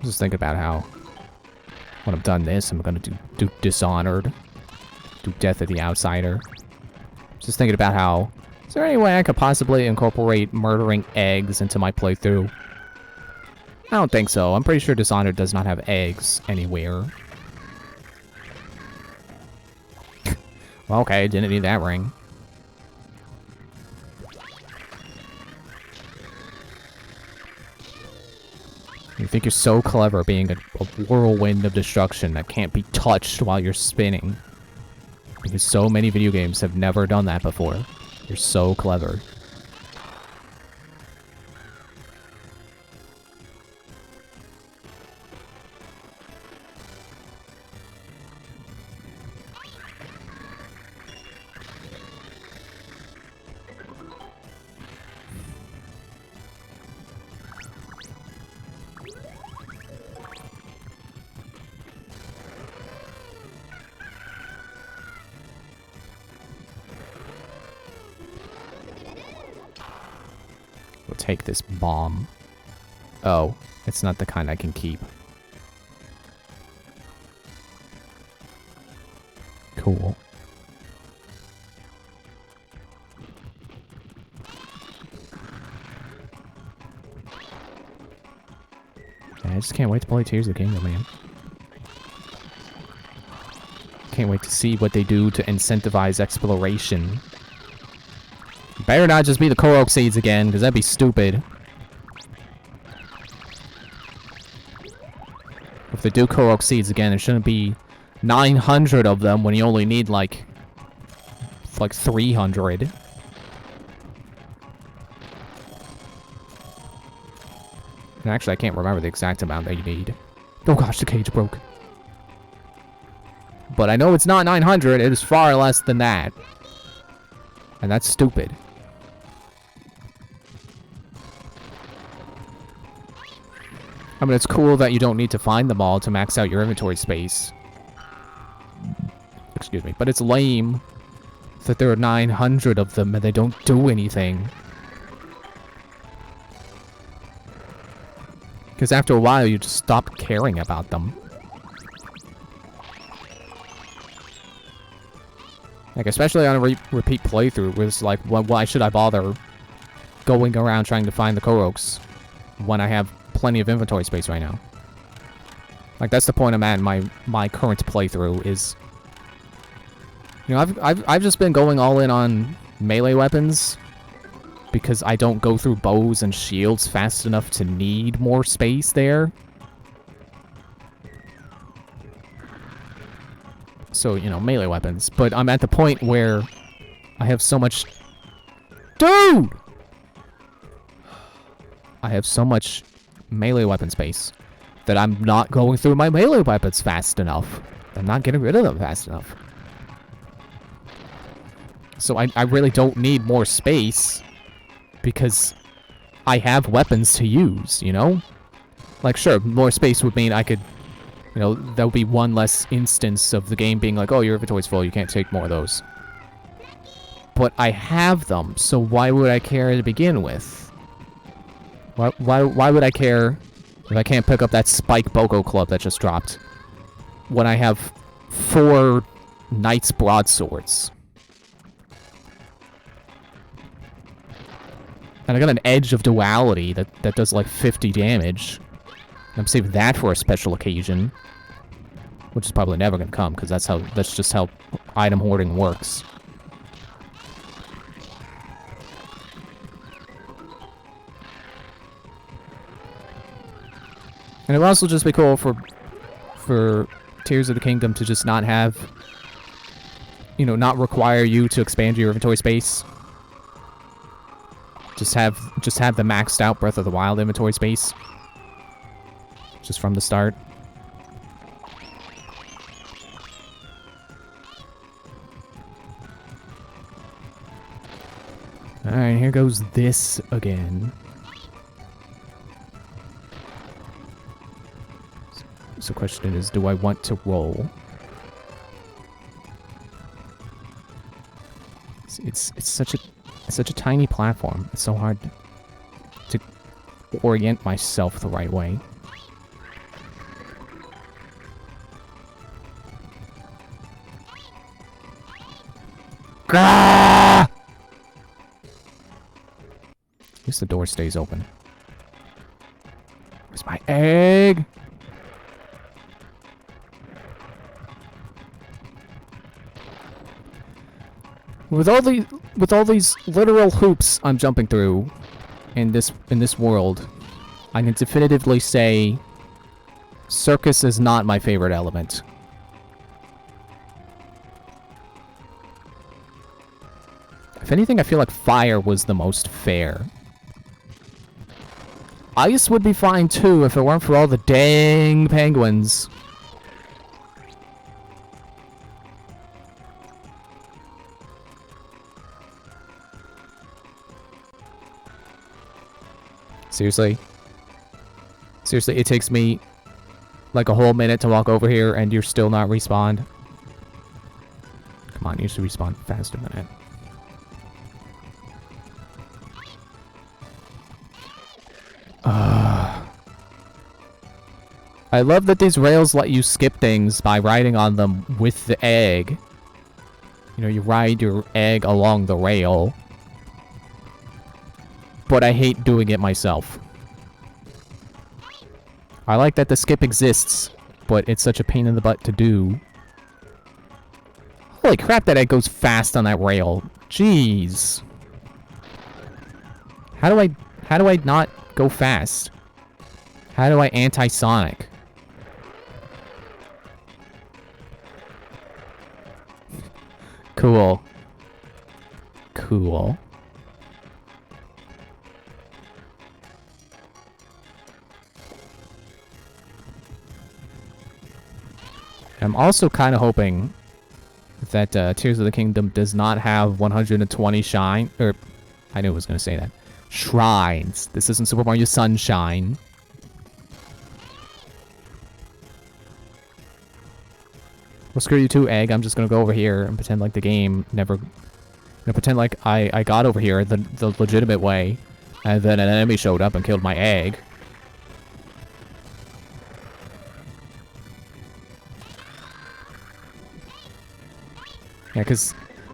Just think about how when I've done this, I'm gonna do Dishonored, do Death of the Outsider. Just thinking about how, is there any way I could possibly incorporate murdering eggs into my playthrough? I don't think so. I'm pretty sure Dishonored does not have eggs anywhere. Well, okay, didn't need that ring. You think you're so clever being a whirlwind of destruction that can't be touched while you're spinning. Because so many video games have never done that before. You're so clever. We'll take this bomb. Oh, it's not the kind I can keep. Cool. I just can't wait to play Tears of the Kingdom, man. Can't wait to see what they do to incentivize exploration. Better not just be the Korok seeds again, because that'd be stupid. If they do Korok seeds again, it shouldn't be 900 of them when you only need like 300. And actually, I can't remember the exact amount that you need. Oh gosh, the cage broke. But I know it's not 900, it is far less than that. And that's stupid. I mean, it's cool that you don't need to find them all to max out your inventory space. Excuse me. But it's lame that there are 900 of them and they don't do anything. Because after a while, you just stop caring about them. Like, especially on a repeat playthrough, where it's like, why should I bother going around trying to find the Koroks when I have plenty of inventory space right now? Like, that's the point I'm at in my current playthrough is... You know, I've just been going all in on melee weapons because I don't go through bows and shields fast enough to need more space there. So, you know, melee weapons. But I'm at the point where I have so much... Dude! I have so much melee weapon space that I'm not going through my melee weapons fast enough. I'm not getting rid of them fast enough. So I really don't need more space because I have weapons to use, you know? Like, sure, more space would mean I could... You know, there would be one less instance of the game being like, oh, your inventory's full, you can't take more of those. But I have them, so why would I care to begin with? Why would I care if I can't pick up that Spike Boko Club that just dropped? When I have 4 Knight's Broadswords. And I got an Edge of Duality that does like 50 damage. I'm saving that for a special occasion, which is probably never gonna come because that's just how item hoarding works. And it would also just be cool for Tears of the Kingdom to just not have, you know, not require you to expand your inventory space. Just have the maxed out Breath of the Wild inventory space. Just from the start. Alright, here goes this again. So the question is, do I want to roll? It's such a tiny platform. It's so hard to orient myself the right way. At least the door stays open. Where's my egg? With all these literal hoops I'm jumping through in this world, I can definitively say circus is not my favorite element. If anything, I feel like fire was the most fair. Ice would be fine too if it weren't for all the dang penguins. Seriously? Seriously, it takes me like a whole minute to walk over here and you're still not respawned? Come on, you should respawn faster than that. I love that these rails let you skip things by riding on them with the egg. You know, you ride your egg along the rail. But I hate doing it myself. I like that the skip exists, but it's such a pain in the butt to do. Holy crap, that egg goes fast on that rail. Jeez. How do I not go fast? How do I anti-sonic? Cool. Cool. I'm also kind of hoping that Tears of the Kingdom does not have 120 shine, or I knew I was going to say that. Shrines. This isn't Super Mario Sunshine. Well, screw you too, Egg. I'm just going to go over here and pretend like the game never... pretend like I got over here the legitimate way, and then an enemy showed up and killed my egg. Yeah, because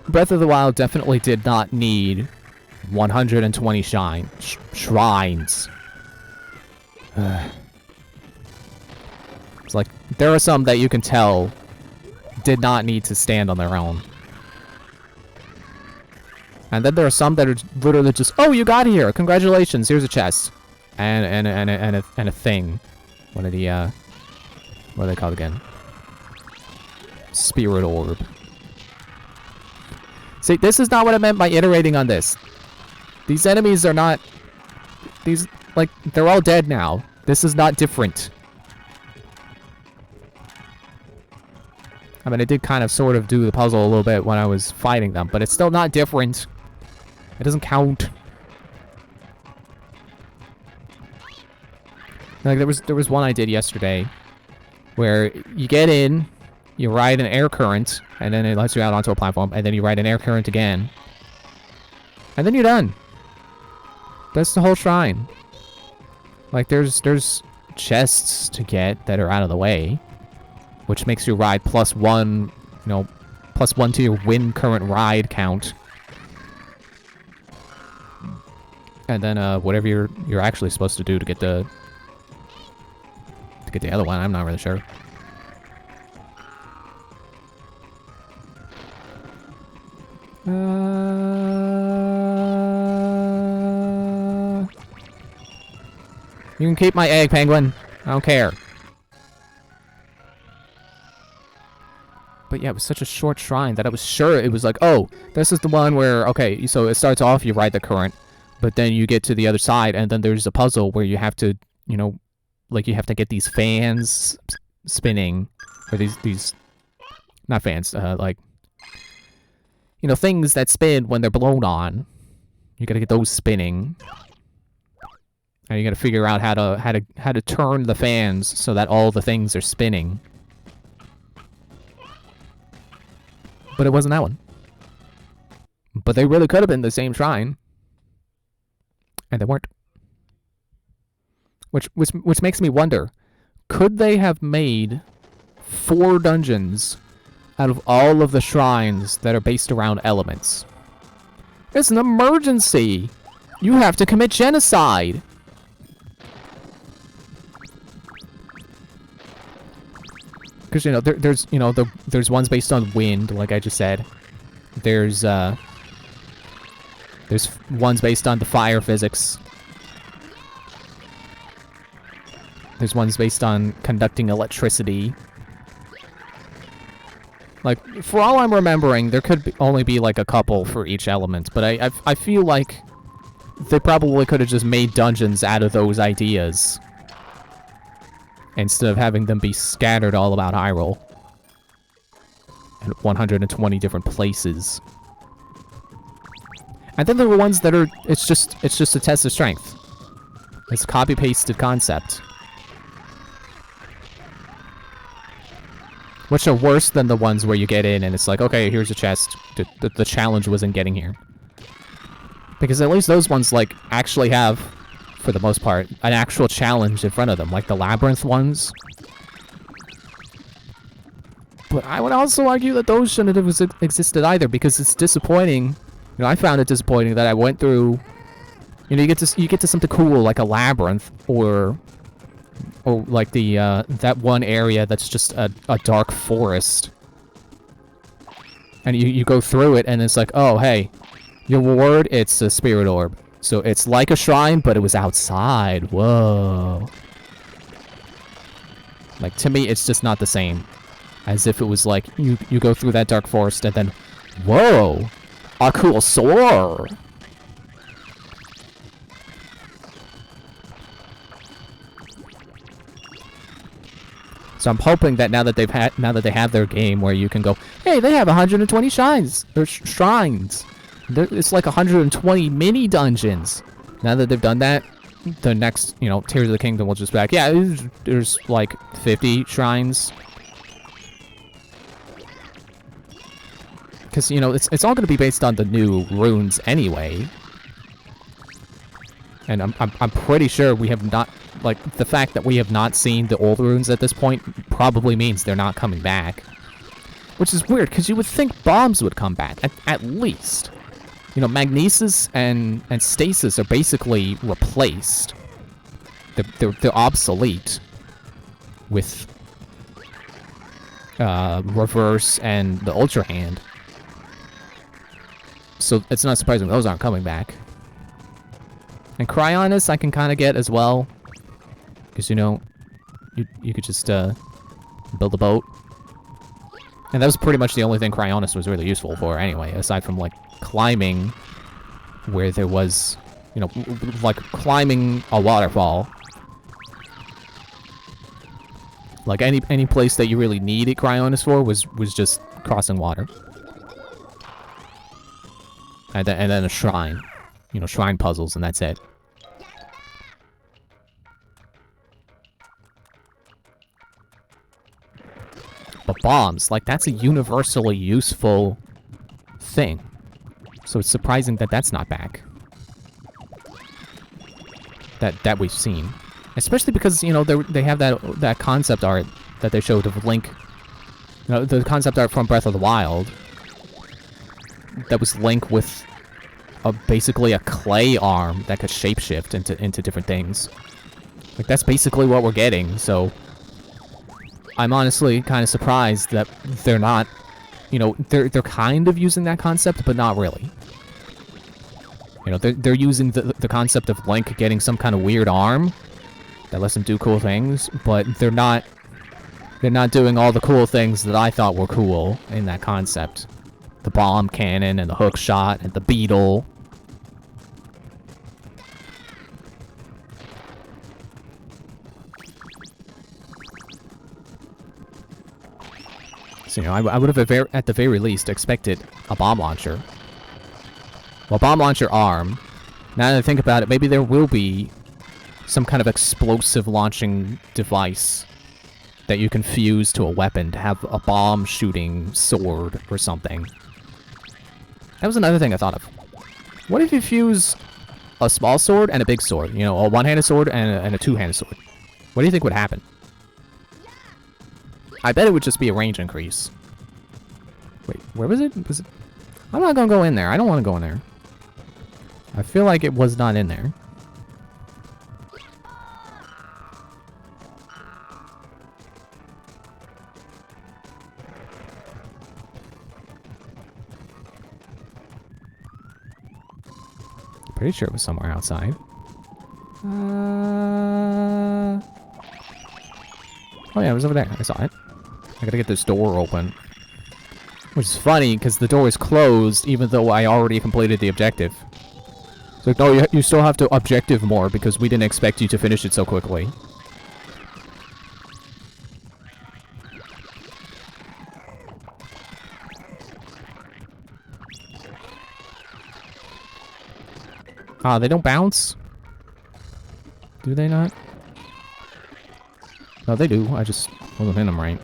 Breath of the Wild definitely did not need 120 shrines. It's like, there are some that you can tell did not need to stand on their own. And then there are some that are literally just, oh, you got here! Congratulations, here's a chest. And a thing. One of the, what are they called again? Spirit Orb. See, this is not what I meant by iterating on this. These enemies are not... These, like, they're all dead now. This is not different. I mean, I did kind of sort of do the puzzle a little bit when I was fighting them, but it's still not different. It doesn't count. Like, there was one I did yesterday where you get in, you ride an air current, and then it lets you out onto a platform, and then you ride an air current again. And then you're done. That's the whole shrine. Like, there's chests to get that are out of the way, which makes you ride +1, you know, +1 to your wind current ride count. And then, whatever you're actually supposed to do to get the other one, I'm not really sure. You can keep my egg, Penguin. I don't care. But yeah, it was such a short shrine that I was sure it was like, oh, this is the one where, okay, so it starts off, you ride the current, but then you get to the other side, and then there's a puzzle where you have to, you know, like you have to get these fans spinning, or these, not fans, like, you know, things that spin when they're blown on. You gotta get those spinning. And you gotta figure out how to turn the fans so that all the things are spinning. But it wasn't that one. But they really could have been the same shrine. And they weren't. Which makes me wonder, could they have made 4 dungeons out of all of the shrines that are based around elements? It's an emergency! You have to commit genocide! Because, you know, there's ones based on wind, like I just said. There's ones based on the fire physics. There's ones based on conducting electricity. Like, for all I'm remembering, there could only be like a couple for each element, but I feel like they probably could have just made dungeons out of those ideas instead of having them be scattered all about Hyrule in 120 different places. And then there were ones that are it's just a test of strength. It's a copy-pasted concept. Which are worse than the ones where you get in and it's like, okay, here's a chest. The challenge was in getting here. Because at least those ones, like, actually have, for the most part, an actual challenge in front of them. Like the Labyrinth ones. But I would also argue that those shouldn't have existed either, because it's disappointing. You know, I found it disappointing that I went through... You know, you get to something cool like a Labyrinth, or or like the that one area that's just a dark forest. And you go through it, and it's like, oh, hey, your reward, it's a spirit orb. So it's like a shrine, but it was outside. Whoa. Like, to me, it's just not the same. As if it was like, you go through that dark forest, and then, whoa, a cool sword. So I'm hoping that now that they have their game where you can go, hey, they have 120 shrines or shrines. It's like 120 mini dungeons. Now that they've done that, the next, Tears of the Kingdom will just be like, yeah, there's like 50 shrines. Because, it's all going to be based on the new runes anyway. And I'm pretty sure we have not, like, the fact that we have not seen the old runes at this point probably means they're not coming back. Which is weird, because you would think bombs would come back, at least. Magnesis and stasis are basically replaced. They're obsolete with reverse and the Ultra Hand. So it's not surprising those aren't coming back. And Cryonis I can kind of get as well. Because, you could just build a boat. And that was pretty much the only thing Cryonis was really useful for anyway, aside from, like, climbing where there was, like, climbing a waterfall. Like, any place that you really needed Cryonis for was just crossing water. And then a shrine. Shrine puzzles, and that's it. But bombs, like, that's a universally useful thing. So it's surprising that that's not back. That we've seen. Especially because, they have that concept art that they showed of Link. The concept art from Breath of the Wild. That was Link with basically a clay arm that could shapeshift into different things. Like, that's basically what we're getting, so I'm honestly kind of surprised that they're not, they're kind of using that concept, but not really. They're using the concept of Link getting some kind of weird arm that lets him do cool things, but they're not doing all the cool things that I thought were cool in that concept. The bomb cannon and the hook shot and the beetle. So, I would have at the very least expected a bomb launcher. Well, bomb launcher arm. Now that I think about it, maybe there will be some kind of explosive launching device that you can fuse to a weapon to have a bomb shooting sword or something. That was another thing I thought of. What if you fuse a small sword and a big sword? A one-handed sword and a two-handed sword. What do you think would happen? I bet it would just be a range increase. Wait, where was it? I'm not gonna go in there. I don't want to go in there. I feel like it was not in there. Pretty sure it was somewhere outside. Oh yeah, it was over there. I saw it. I gotta get this door open. Which is funny, because the door is closed, even though I already completed the objective. It's like, no, you still have to objective more, because we didn't expect you to finish it so quickly. Ah, they don't bounce? Do they not? No, they do. I just wasn't in them right.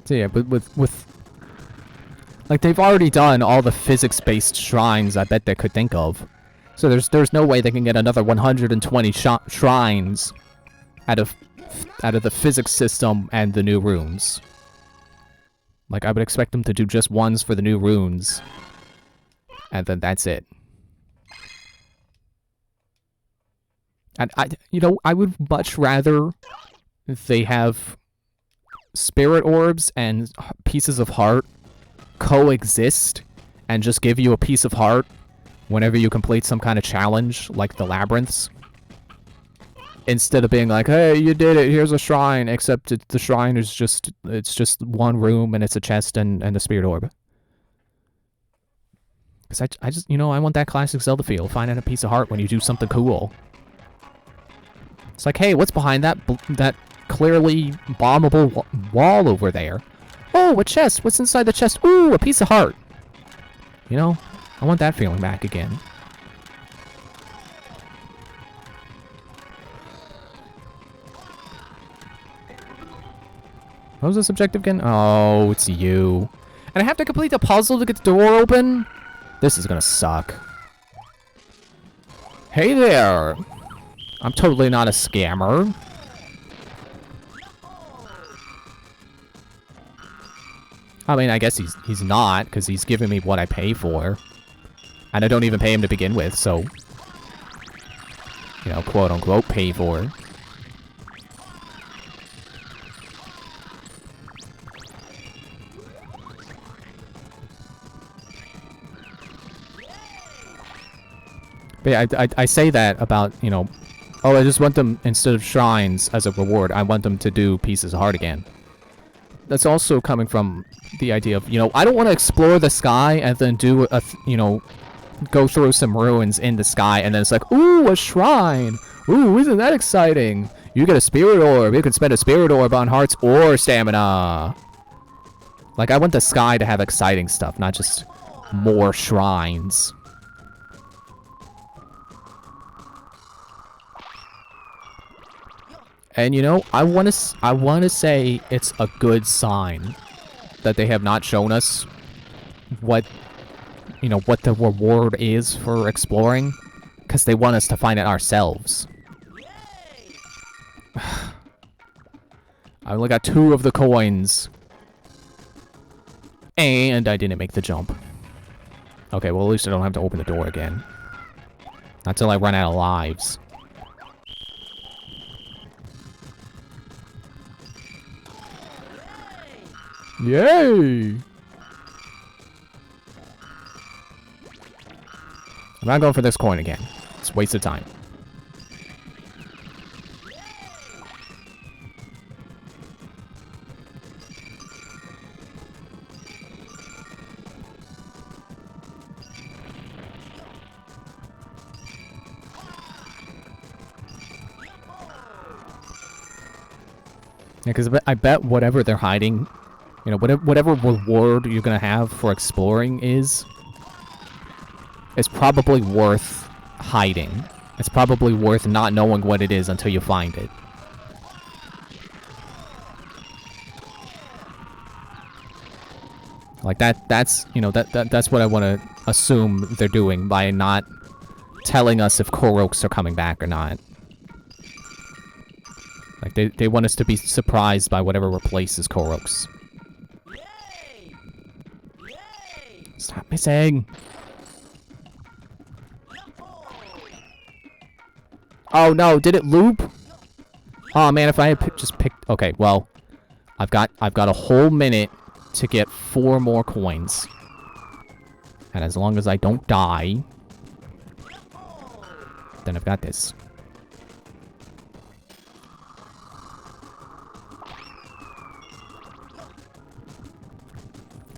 So yeah, but with like, they've already done all the physics-based shrines I bet they could think of. So there's no way they can get another 120 shrines out of the physics system and the new runes. Like, I would expect them to do just ones for the new runes, and then that's it. And I would much rather they have spirit orbs and pieces of heart coexist and just give you a piece of heart whenever you complete some kind of challenge, like the labyrinths. Instead of being like, hey, you did it, here's a shrine, except the shrine is just one room and it's a chest and a spirit orb. Because I just, I want that classic Zelda feel, finding a piece of heart when you do something cool. It's like, hey, what's behind that clearly bombable wall over there? Oh, a chest, what's inside the chest? Ooh, a piece of heart. I want that feeling back again. What was this objective again? Oh, it's you. And I have to complete the puzzle to get the door open? This is gonna suck. Hey there! I'm totally not a scammer. I mean, I guess he's not, because he's giving me what I pay for. And I don't even pay him to begin with, so... quote-unquote pay for. But yeah, I say that about, oh, I just want them, instead of shrines as a reward, I want them to do pieces of heart again. That's also coming from the idea of, I don't want to explore the sky and then do go through some ruins in the sky and then it's like, ooh, a shrine. Ooh, isn't that exciting? You get a spirit orb. You can spend a spirit orb on hearts or stamina. Like, I want the sky to have exciting stuff, not just more shrines. And I want to say it's a good sign that they have not shown us what the reward is for exploring, because they want us to find it ourselves. I only got 2 of the coins. And I didn't make the jump. Okay, well at least I don't have to open the door again. Not till I run out of lives. Yay! I'm not going for this coin again. It's a waste of time. Yeah, because I bet whatever they're hiding, whatever reward you're gonna have for exploring is probably worth hiding. It's probably worth not knowing what it is until you find it. Like that's what I want to assume they're doing by not telling us if Koroks are coming back or not. Like they want us to be surprised by whatever replaces Koroks. Stop missing. Oh no, did it loop? Oh man, if I had just picked... Okay, well, I've got a whole minute to get 4 more coins. And as long as I don't die, then I've got this.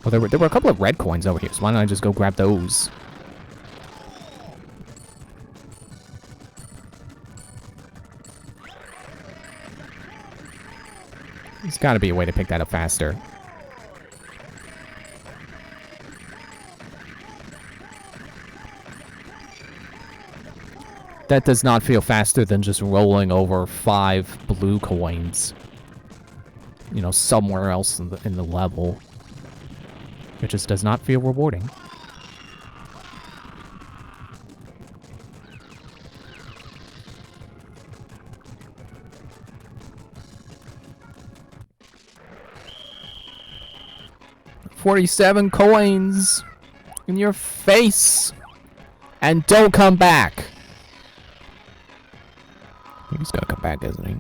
Well, there were a couple of red coins over here, so why don't I just go grab those? There's gotta be a way to pick that up faster. That does not feel faster than just rolling over 5 blue coins. Somewhere else in the level. It just does not feel rewarding. $47 coins in your face, and don't come back. back, isn't he?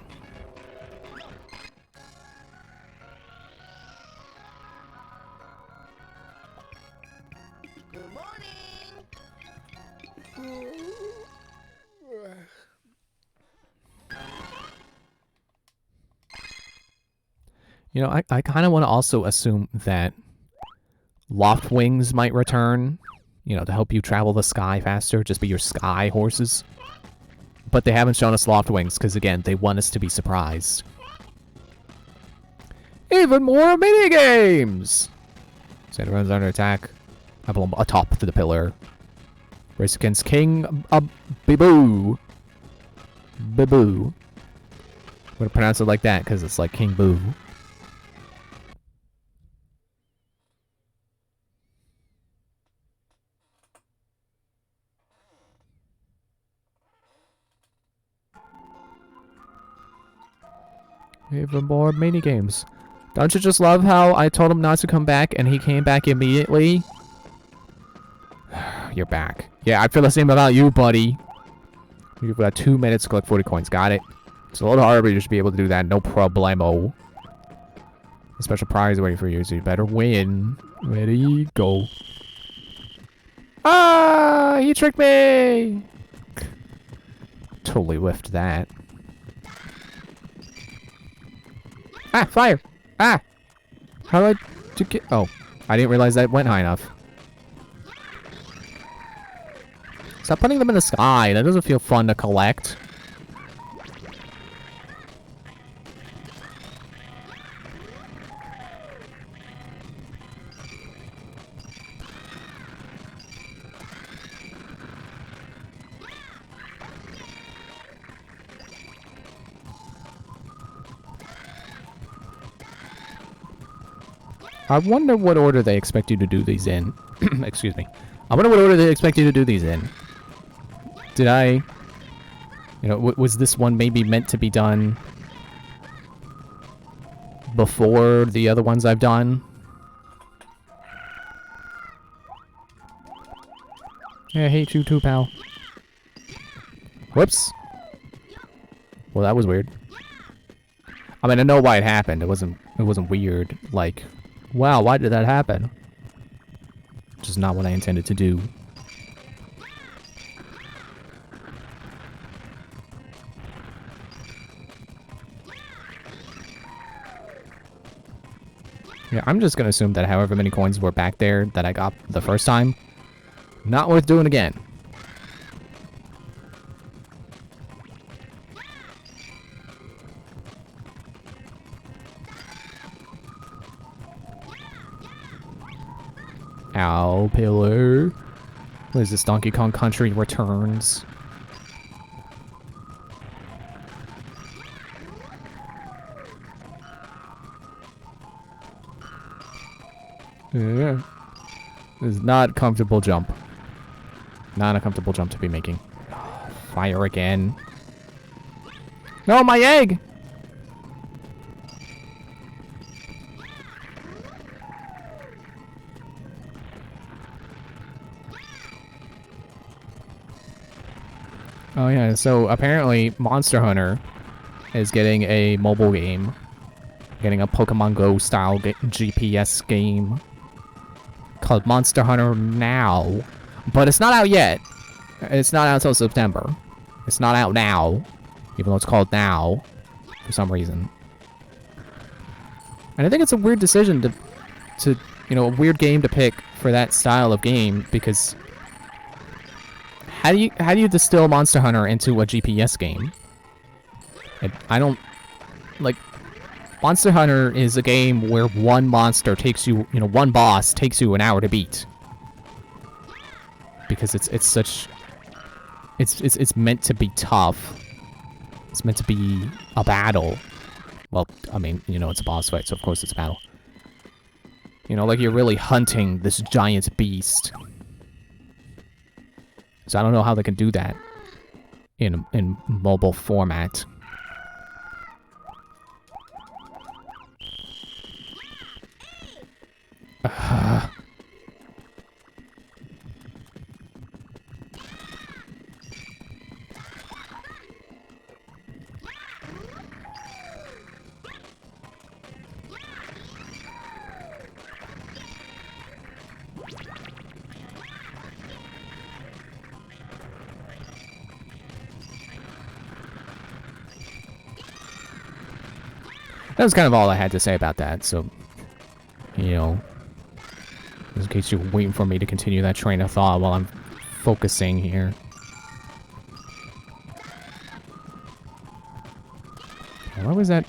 Good morning. You know, I kind of want to also assume that loft wings might return, you know, to help you travel the sky faster, just be your sky horses. But they haven't shown us loft wings because, again, they want us to be surprised. Even more minigames! Santa runs under attack. I blow atop to the pillar. Race against King Biboo. Biboo. I'm going to pronounce it like that because it's like King Boo. Even more minigames. Don't you just love how I told him not to come back and he came back immediately? You're back. Yeah, I feel the same about you, buddy. You've got 2 minutes to collect 40 coins. Got it. It's a little hard, but you should be able to do that. No problemo. A special prize waiting for you, so you better win. Ready, go. Ah! He tricked me! Totally whiffed that. Ah, fire! Ah! How do I get... Oh, I didn't realize that went high enough. Stop putting them in the sky. That doesn't feel fun to collect. I wonder what order they expect you to do these in. Excuse me. I wonder what order they expect you to do these in. Did I... You know, was this one maybe meant to be done before the other ones I've done? Yeah, I hate you too, pal. Whoops. Well, that was weird. I mean, I know why it happened. It wasn't weird. Like, wow, why did that happen? Which is not what I intended to do. Yeah, I'm just gonna assume that however many coins were back there that I got the first time, not worth doing again. Ow, pillar. What is this? Donkey Kong Country Returns. Yeah. This is not a comfortable jump. Not a comfortable jump to be making. Fire again. No, my egg! Oh yeah, so apparently Monster Hunter is getting a mobile game. Getting a Pokemon Go style GPS game called Monster Hunter Now. But it's not out yet. It's not out until September. It's not out now, even though it's called Now for some reason. And I think it's a weird decision to you know, a weird game to pick for that style of game, because how do you distill Monster Hunter into a GPS game? I don't like. Monster Hunter is a game where one monster takes you, you know, one boss takes you an hour to beat. Because it's meant to be tough. It's meant to be a battle. Well, I mean, you know, it's a boss fight, so of course it's a battle. You know, like you're really hunting this giant beast. So I don't know how they can do that in mobile format. That was kind of all I had to say about that, so, you know, in case you're waiting for me to continue that train of thought while I'm focusing here. What was that?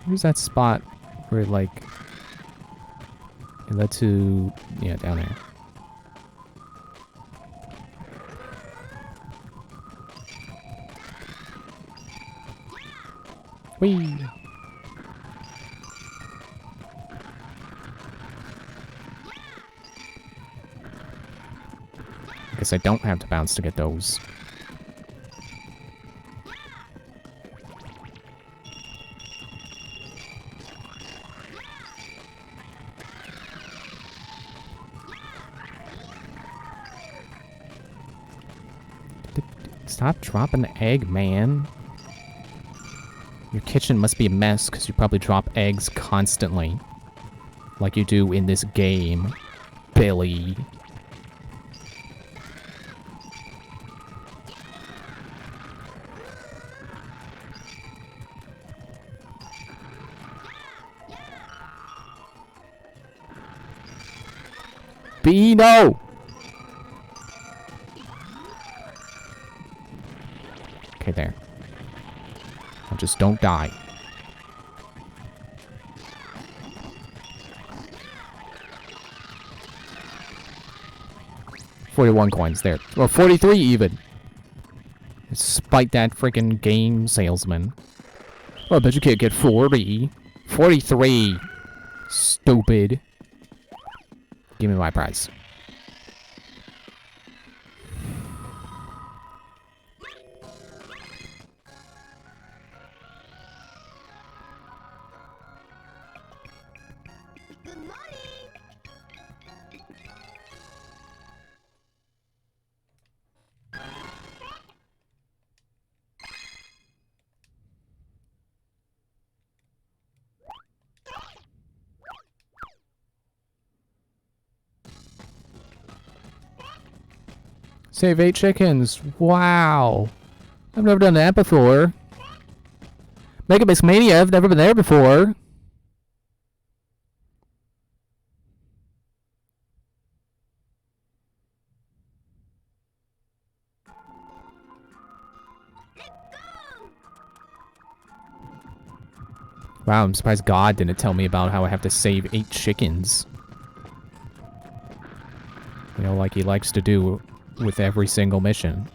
Where's that spot where, like, it led to, yeah, down there. Whee! I guess I don't have to bounce to get those. Stop dropping the egg, man. Your kitchen must be a mess because you probably drop eggs constantly. Like you do in this game, Billy. Beano! Okay, there. Now just don't die. $41 coins there. Or 43 even. Despite that freaking game salesman. Oh, I bet you can't get 40. 43. Stupid. Give me my prize. Save 8 chickens. Wow. I've never done that before. Mega Mix Mania, I've never been there before. Wow, I'm surprised God didn't tell me about how I have to save 8 chickens. You know, like he likes to do with every single mission.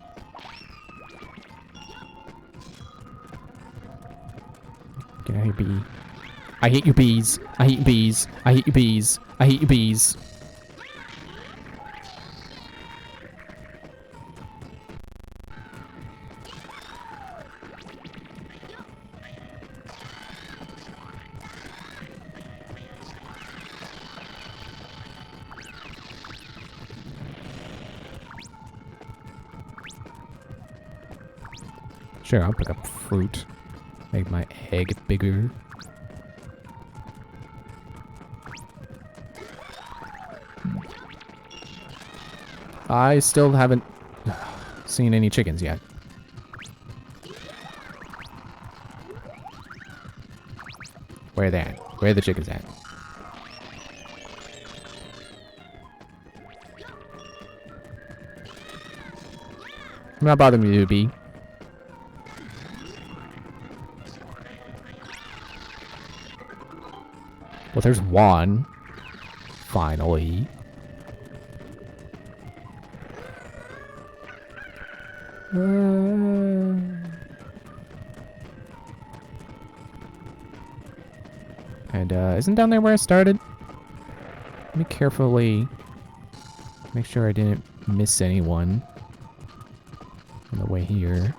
Get out of here, bee. I hate you, bees. I hate you, bees. I hate you, bees. I hate you, bees. Sure, I'll pick up fruit. Make my egg bigger. I still haven't seen any chickens yet. Where are they at? Where are the chickens at? I'm not bothering you, bee. Well, there's one. Finally. And, isn't down there where I started? Let me carefully make sure I didn't miss anyone on the way here.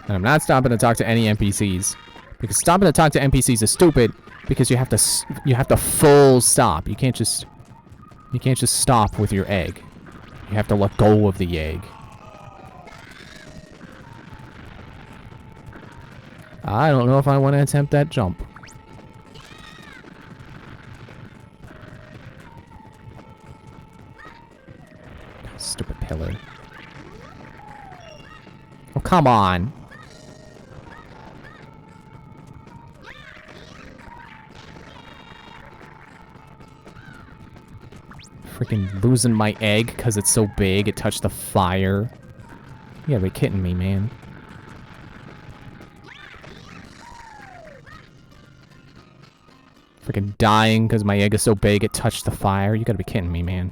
And I'm not stopping to talk to any NPCs, because stopping to talk to NPCs is stupid. Because you have to full stop. You can't just stop with your egg. You have to let go of the egg. I don't know if I want to attempt that jump. Stupid pillar. Oh, come on. Freaking losing my egg because it's so big it touched the fire. You gotta be kidding me, man. Freaking dying because my egg is so big it touched the fire. You gotta be kidding me, man.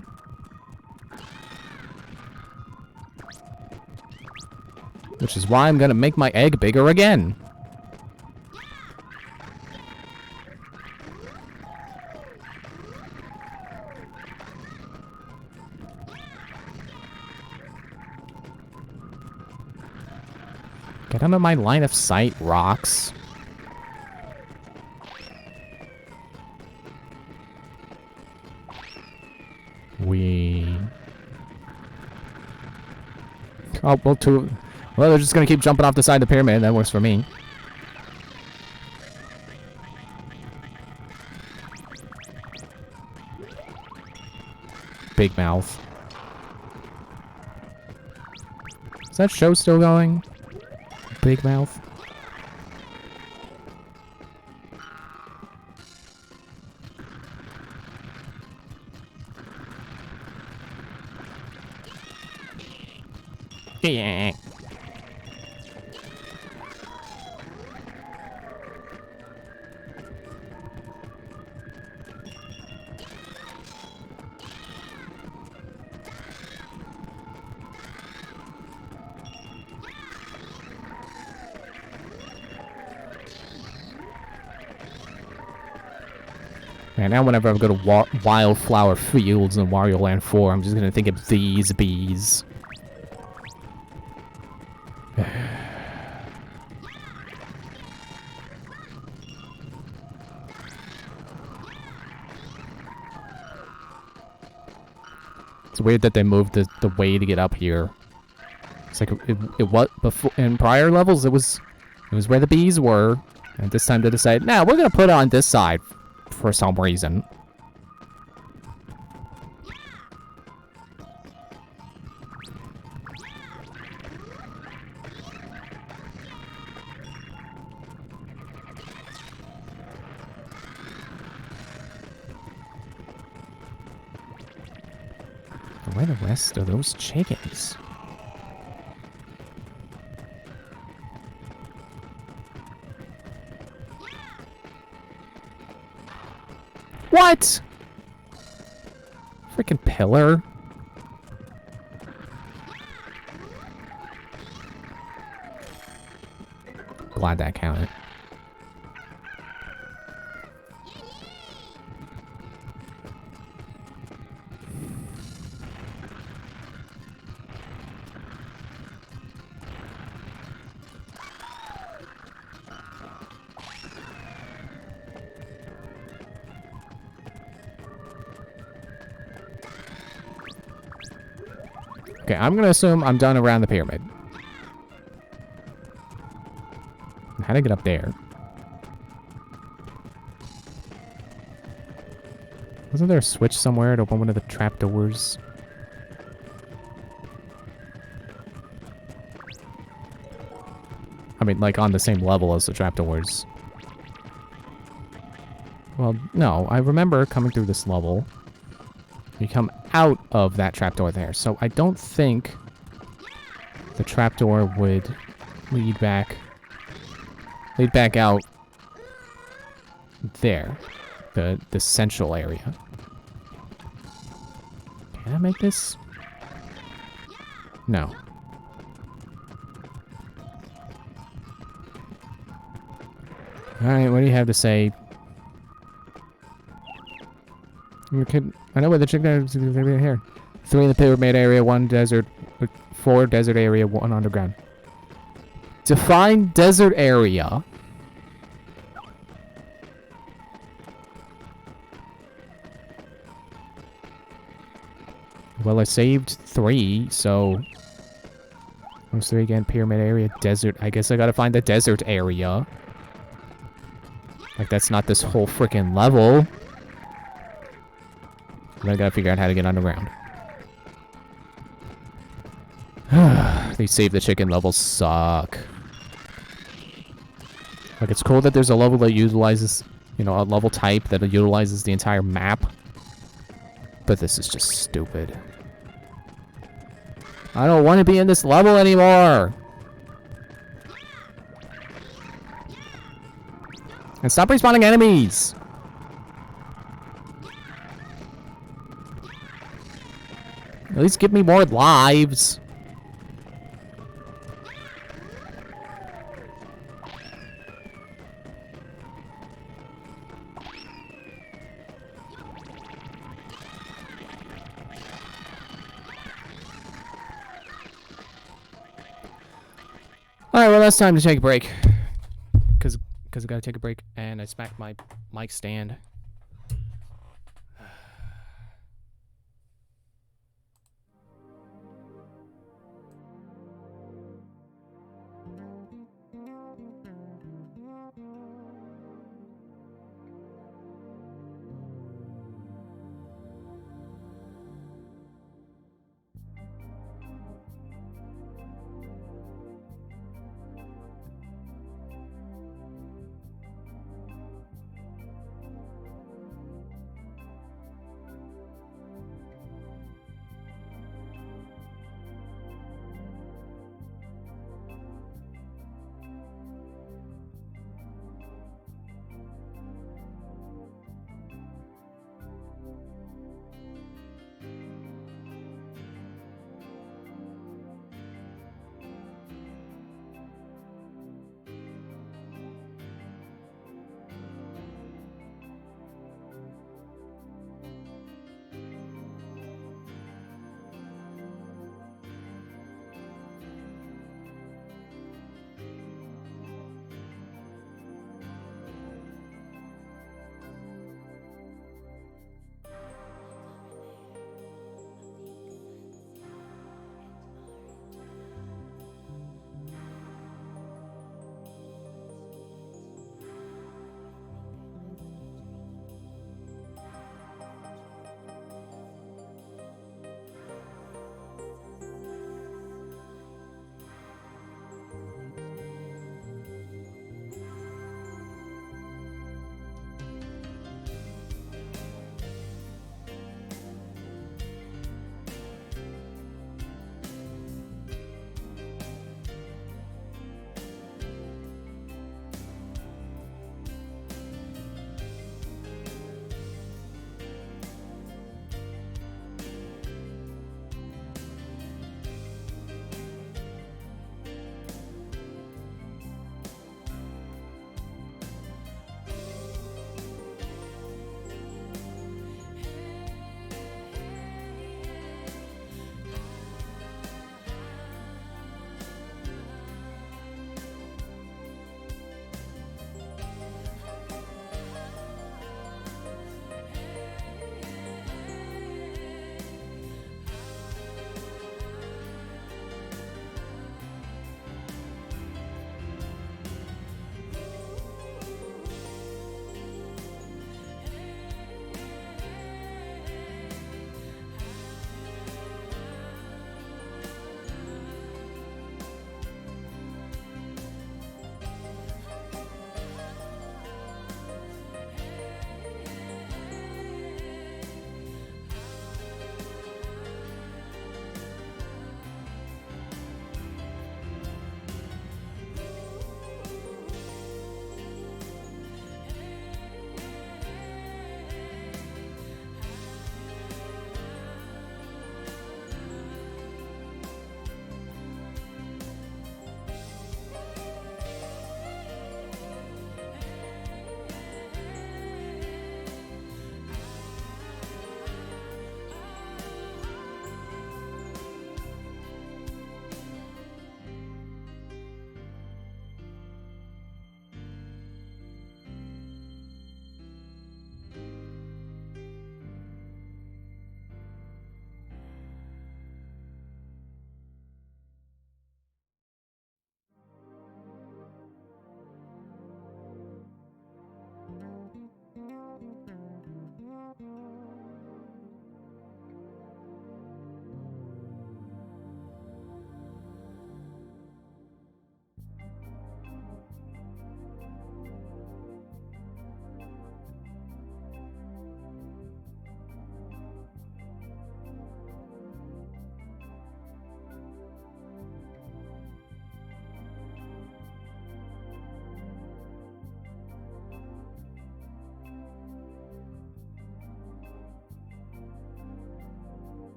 Which is why I'm gonna make my egg bigger again. Get out of my line of sight, rocks. Oh, well, well, they're just gonna keep jumping off the side of the pyramid. That works for me. Big mouth. Is that show still going? Big mouth. Yeah. And now whenever I go to Wildflower Fields in Wario Land 4, I'm just gonna think of these bees. It's weird that they moved the way to get up here. It's like it was before in prior levels. It was where the bees were, and this time they decided, nah, we're gonna put it on this side for some reason. Where are the rest of those chickens? What? Freaking pillar. Glad that counted. Okay, I'm gonna assume I'm done around the pyramid. How to get up there? Wasn't there a switch somewhere to open one of the trapdoors? I mean, like on the same level as the trapdoors. Well, no, I remember coming through this level. You come out of that trapdoor there, so I don't think the trapdoor would lead back out there, the central area. Can I make this? No. Alright, what do you have to say? I know where the chicken is right here. 3 in the pyramid area, 1 desert, 4 desert area, 1 underground. Define desert area. Well, I saved 3, so... Once 3 again, pyramid area, desert. I guess I gotta find the desert area. Like, that's not this whole freaking level. Then I gotta figure out how to get underground. These save the chicken levels suck. Like, it's cool that there's a level that utilizes, you know, a level type that utilizes the entire map. But this is just stupid. I don't want to be in this level anymore! And stop respawning enemies! At least give me more lives. Alright, well, that's time to take a break. Because I gotta take a break, and I smacked my mic stand.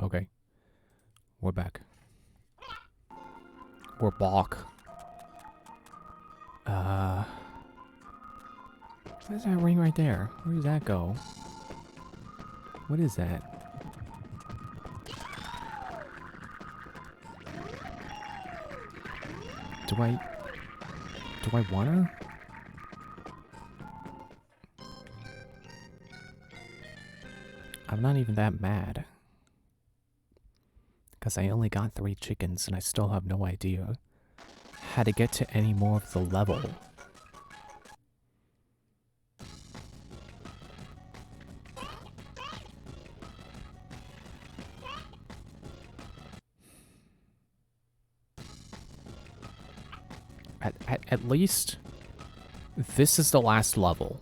Okay. We're back. We're back. Where's that ring right there? Where does that go? What is that? Do I wanna? I'm not even that mad. Because I only got 3 chickens and I still have no idea how to get to any more of the level. At least this is the last level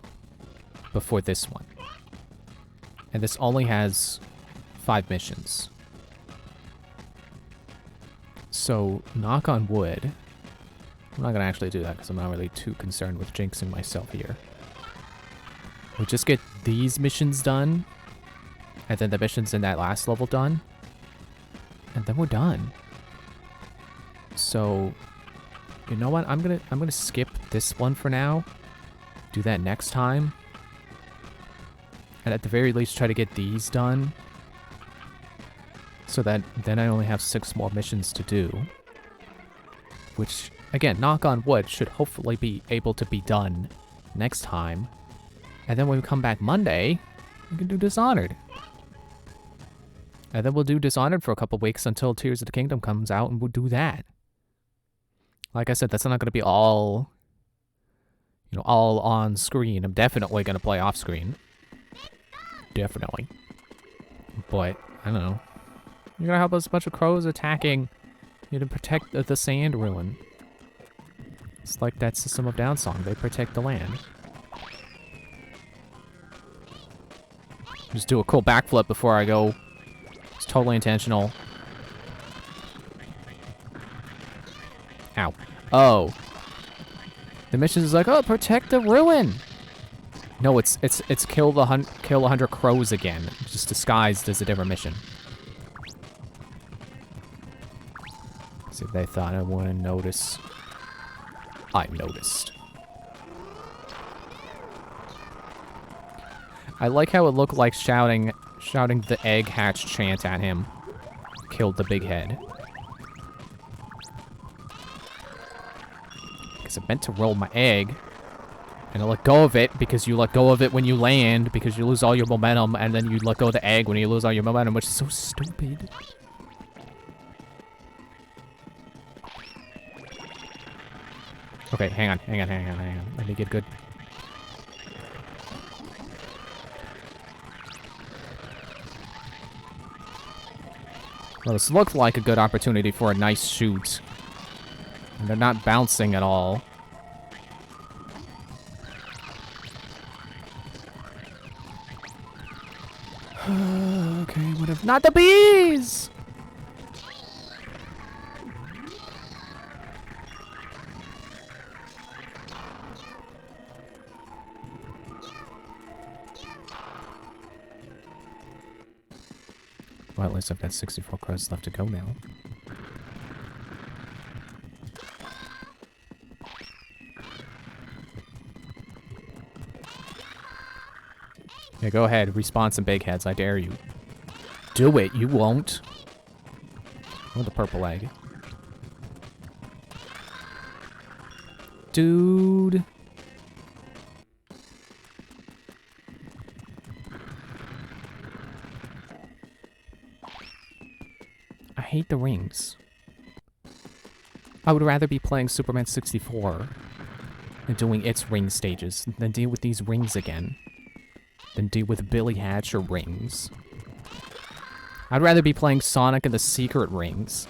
before this one. And this only has 5 missions. So, knock on wood. I'm not going to actually do that because I'm not really too concerned with jinxing myself here. We just get these missions done, and then the missions in that last level done, and then we're done. So, you know what? I'm gonna skip this one for now. Do that next time. And at the very least try to get these done. So that then I only have 6 more missions to do. Which, again, knock on wood, should hopefully be able to be done next time. And then when we come back Monday, we can do Dishonored. And then we'll do Dishonored for a couple weeks until Tears of the Kingdom comes out, and we'll do that. Like I said, that's not going to be all, you know, all on screen. I'm definitely going to play off screen. Definitely. But, I don't know. You're going to have a bunch of crows attacking you to protect the sand ruin. It's like that System of Down song. They protect the land. Just do a cool backflip before I go. It's totally intentional. Ow. Oh. The mission is like, oh, protect the ruin. No, it's kill 100 crows again, just disguised as a different mission. See if they thought I wouldn't notice. I noticed. I like how it looked like shouting the egg hatch chant at him killed the big head. Because I meant to roll my egg, and I let go of it because you let go of it when you land because you lose all your momentum, and then you let go of the egg when you lose all your momentum, which is so stupid. Okay, hang on. Let me get good. Well, this looked like a good opportunity for a nice shoot. And they're not bouncing at all. Okay, whatever. Not the bees! Well, at least I've got 64 crows left to go now. Yeah, go ahead. Respawn some big heads. I dare you. Do it. You won't. Oh, the purple egg. Dude. I hate the rings. I would rather be playing Superman 64 and doing its ring stages than deal with these rings again. Than deal with Billy Hatcher rings. I'd rather be playing Sonic and the Secret Rings.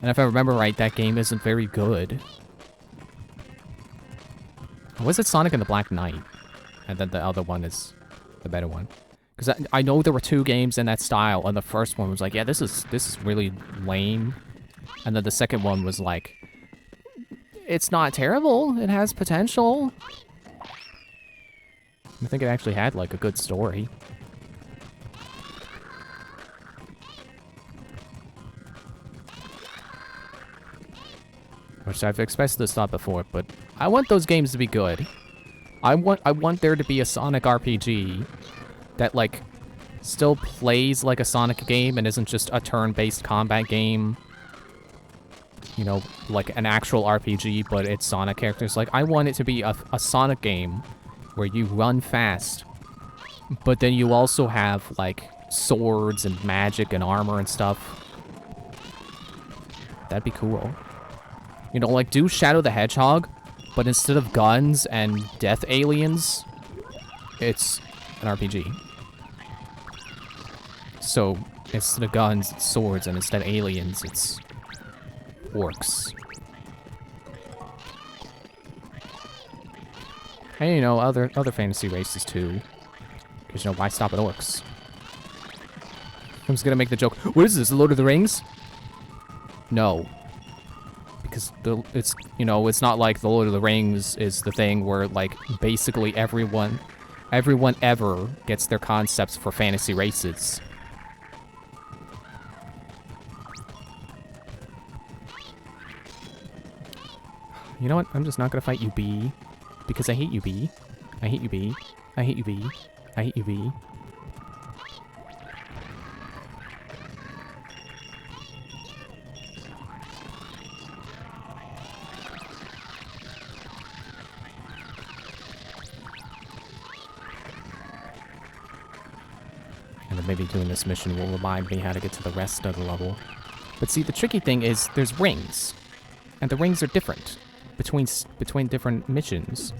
And if I remember right, that game isn't very good. Or was it Sonic and the Black Knight? And then the other one is the better one. Because I know there were 2 games in that style, and the first one was like, yeah, this is really lame. And then the second one was like, it's not terrible, it has potential. I think it actually had, like, a good story. which I've expressed this thought before, but I want those games to be good. I want there to be a Sonic RPG that, like, still plays like a Sonic game and isn't just a turn-based combat game. You know, like an actual RPG, but it's Sonic characters. Like, I want it to be a Sonic game where you run fast, but then you also have, like, swords and magic and armor and stuff. That'd be cool. You know, like, do Shadow the Hedgehog, but instead of guns and death aliens, it's an RPG. So, instead of guns, it's swords, and instead of aliens, it's orcs. And, you know, other fantasy races, too. Because, you know, why stop at orcs? I'm just gonna make the joke, what is this, Lord of the Rings? No. Because it's, you know, it's not like the Lord of the Rings is the thing where, like, basically everyone ever gets their concepts for fantasy races. You know what? I'm just not gonna fight you, B. Because I hate you, B. I hate you, B. I hate you, B. I hate you, B. And then maybe doing this mission will remind me how to get to the rest of the level. But see, the tricky thing is there's rings. And the rings are different between different missions.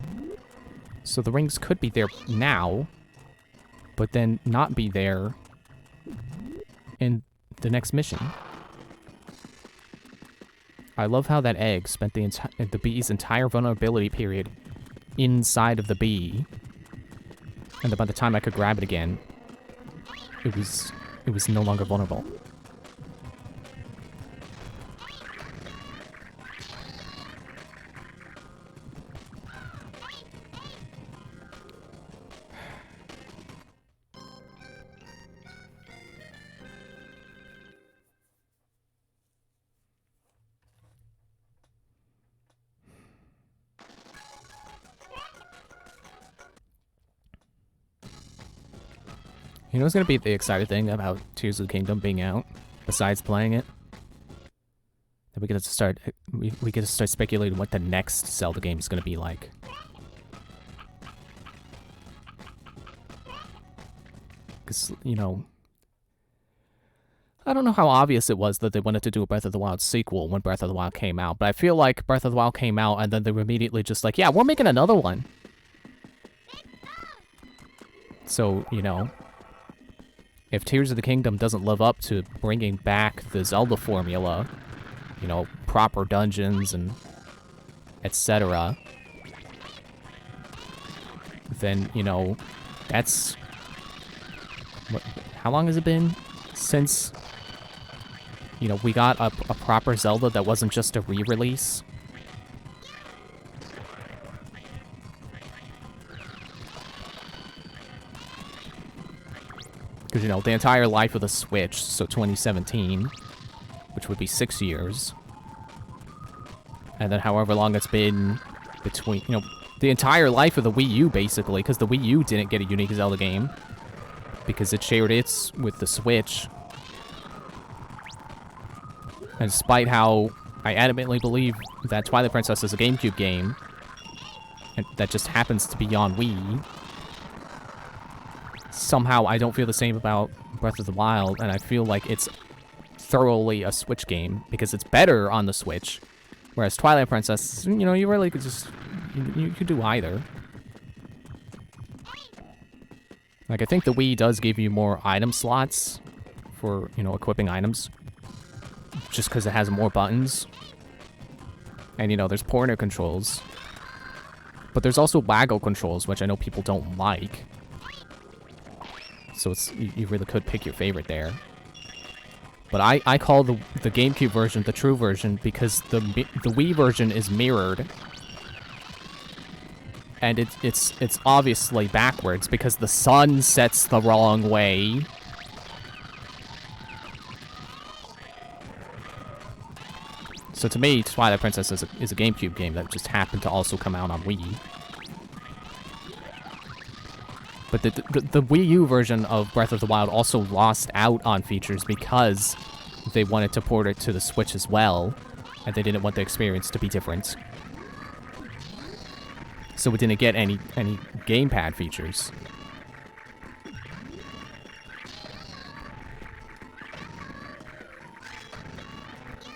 So the rings could be there now, but then not be there in the next mission. I love how that egg spent the bee's entire vulnerability period inside of the bee. And then by the time I could grab it again, it was no longer vulnerable. You know what's gonna be the exciting thing about Tears of the Kingdom being out, besides playing it? That we get to start speculating what the next Zelda game is gonna be like. Because, you know, I don't know how obvious it was that they wanted to do a Breath of the Wild sequel when Breath of the Wild came out, but I feel like Breath of the Wild came out and then they were immediately just like, yeah, we're making another one. So, you know, if Tears of the Kingdom doesn't live up to bringing back the Zelda formula, you know, proper dungeons and etc., then, you know, that's... how long has it been since, you know, we got a proper Zelda that wasn't just a re-release? Because, you know, the entire life of the Switch, so 2017, which would be 6 years. And then however long it's been between, you know, the entire life of the Wii U, basically, because the Wii U didn't get a unique Zelda game. Because it shared its with the Switch. And despite how I adamantly believe that Twilight Princess is a GameCube game, and that just happens to be on Wii, somehow I don't feel the same about Breath of the Wild, and I feel like it's thoroughly a Switch game, because it's better on the Switch, whereas Twilight Princess, you know, you really could just, you could do either. Like, I think the Wii does give you more item slots for, you know, equipping items, just because it has more buttons. And, you know, there's pointer controls. But there's also waggle controls, which I know people don't like. So it's, you really could pick your favorite there. But I call the GameCube version the true version because the Wii version is mirrored. And it's obviously backwards because the sun sets the wrong way. So to me, Twilight Princess is a GameCube game that just happened to also come out on Wii. But the Wii U version of Breath of the Wild also lost out on features because they wanted to port it to the Switch as well, and they didn't want the experience to be different. So it didn't get any gamepad features.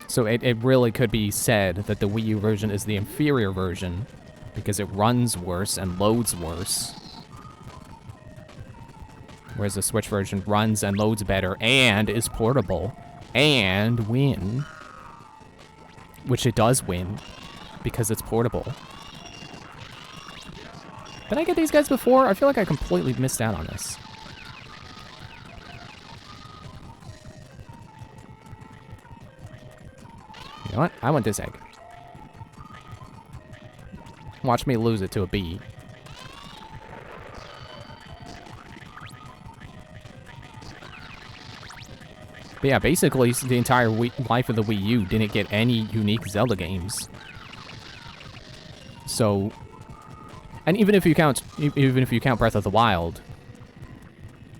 So it really could be said that the Wii U version is the inferior version because it runs worse and loads worse. Whereas the Switch version runs and loads better and is portable and win. Which it does win because it's portable. Did I get these guys before? I feel like I completely missed out on this. You know what? I want this egg. Watch me lose it to a bee. But yeah, basically, the entire life of the Wii U didn't get any unique Zelda games. So, and even if you count Breath of the Wild,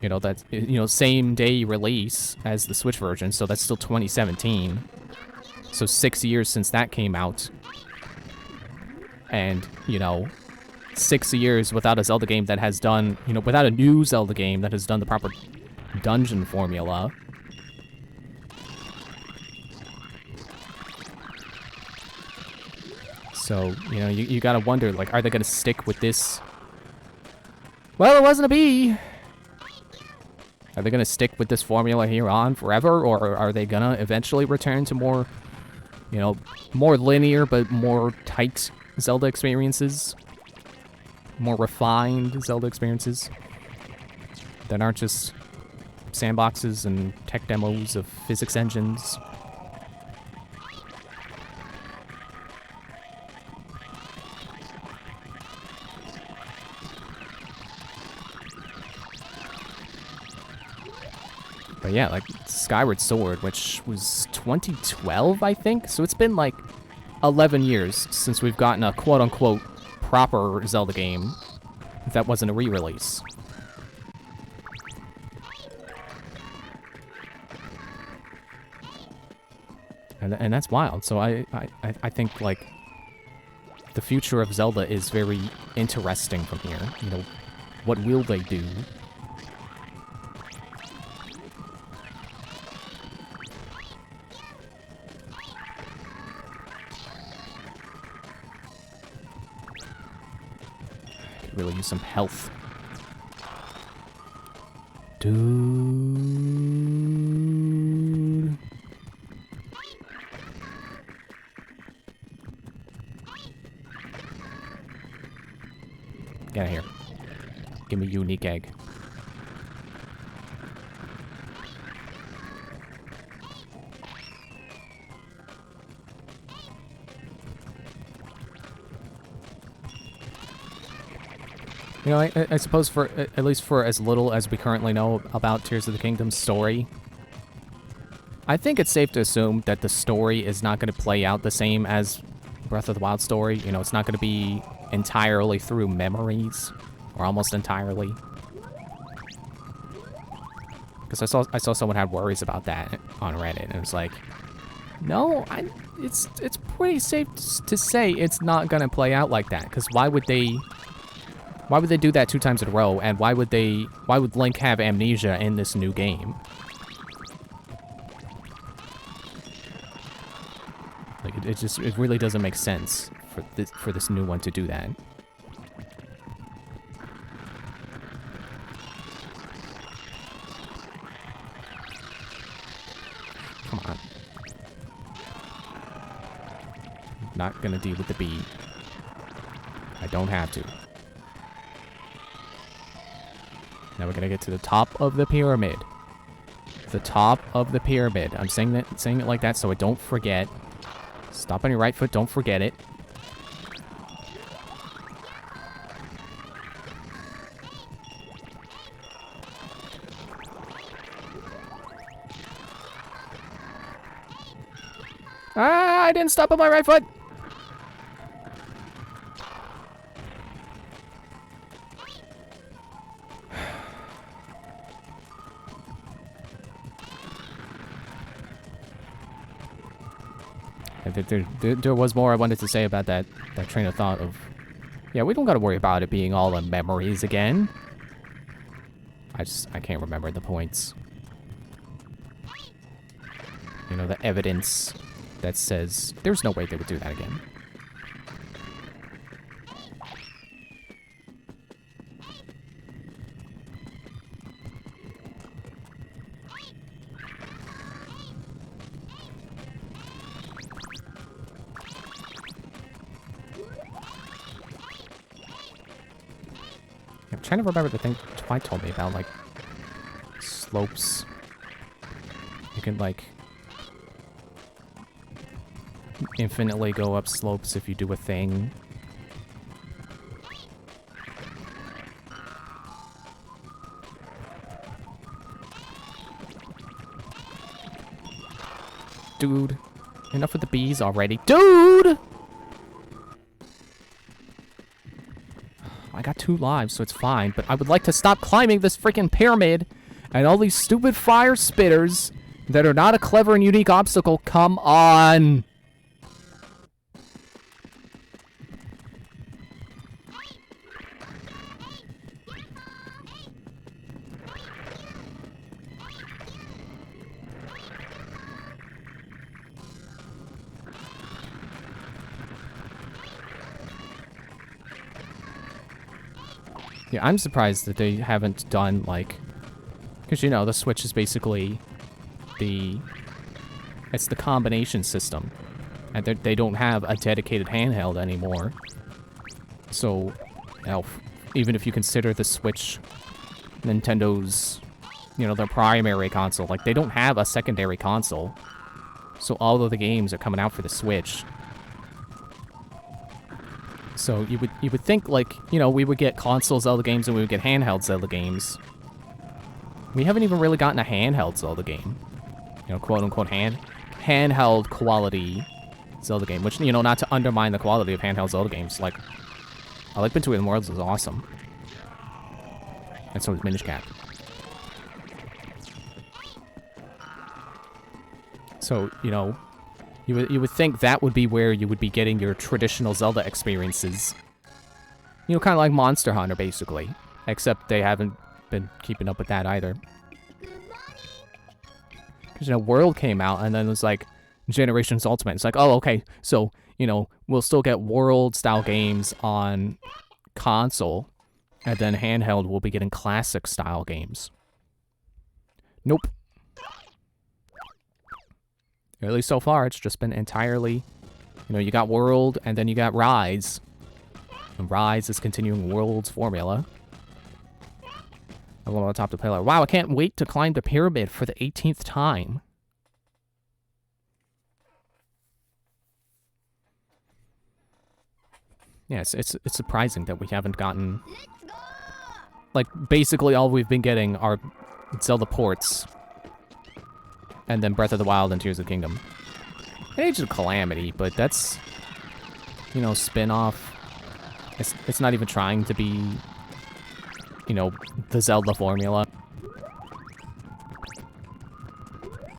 you know, that's, you know, same day release as the Switch version, so that's still 2017. So 6 years since that came out. And, you know, 6 years without a Zelda game that has done, you know, without a new Zelda game that has done the proper dungeon formula. So, you know, you gotta wonder, like, are they gonna stick with this? Well, it wasn't a bee! Are they gonna stick with this formula here on forever, or are they gonna eventually return to more, you know, more linear but more tight Zelda experiences? More refined Zelda experiences that aren't just sandboxes and tech demos of physics engines. But yeah, like Skyward Sword, which was 2012, I think. So it's been like 11 years since we've gotten a quote-unquote proper Zelda game that wasn't a re-release. And that's wild. So I think, like, the future of Zelda is very interesting from here. You know, what will they do? Really use some health. Dude. Get out of here. Give me a unique egg. You know, I suppose for, at least for as little as we currently know about Tears of the Kingdom's story, I think it's safe to assume that the story is not going to play out the same as Breath of the Wild story. You know, it's not going to be entirely through memories, or almost entirely. Because I saw someone had worries about that on Reddit, and it was like, no, it's pretty safe to say it's not going to play out like that. Because why would they do that 2 times in a row, and why would Link have amnesia in this new game? Like, it really doesn't make sense for this new one to do that. Come on. Not gonna deal with the bee. I don't have to. Now we're gonna get to the top of the pyramid. The top of the pyramid. I'm saying it like that so I don't forget. Stop on your right foot, don't forget it. Ah, I didn't stop on my right foot. There was more I wanted to say about that train of thought of, yeah, we don't got to worry about it being all in memories again. I can't remember the points. You know, the evidence that says there's no way they would do that again. I'm trying to remember the thing Dwight told me about, like, slopes. You can, like, infinitely go up slopes if you do a thing. Dude, enough with the bees already. Dude! I got 2 lives, so it's fine, but I would like to stop climbing this freaking pyramid and all these stupid fire spitters that are not a clever and unique obstacle. Come on! Yeah, I'm surprised that they haven't done, like... Because, you know, the Switch is basically it's the combination system. And they don't have a dedicated handheld anymore. So, you know, even if you consider the Switch Nintendo's, you know, their primary console, like, they don't have a secondary console. So all of the games are coming out for the Switch. So you would think, like, you know, we would get console Zelda games and we would get handheld Zelda games. We haven't even really gotten a handheld Zelda game. You know, quote-unquote handheld quality Zelda game. Which, you know, not to undermine the quality of handheld Zelda games. Like, I like Between Worlds is awesome. And so is Minish Cap. So, you know, you would think that would be where you would be getting your traditional Zelda experiences. You know, kind of like Monster Hunter, basically. Except they haven't been keeping up with that either. Because, you know, World came out, and then it was like Generations Ultimate. It's like, oh, okay, so, you know, we'll still get World-style games on console, and then handheld we'll be getting classic-style games. Nope. At least so far, it's just been entirely, you know, you got World, and then you got Rise. And Rise is continuing World's formula. I love on top of the pillar. Wow, I can't wait to climb the pyramid for the 18th time. Yeah, it's surprising that we haven't gotten... Like, basically all we've been getting are Zelda ports. And then Breath of the Wild and Tears of the Kingdom. Age of Calamity, but that's, you know, spin-off. It's not even trying to be, you know, the Zelda formula.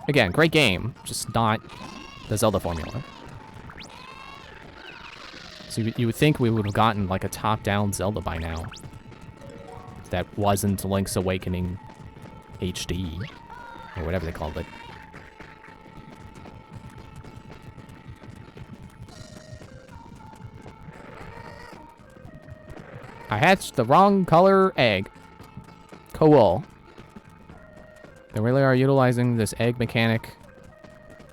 Again, great game, just not the Zelda formula. So you would think we would have gotten, like, a top-down Zelda by now. That wasn't Link's Awakening HD, or whatever they called it. I hatched the wrong color egg. Cool. They really are utilizing this egg mechanic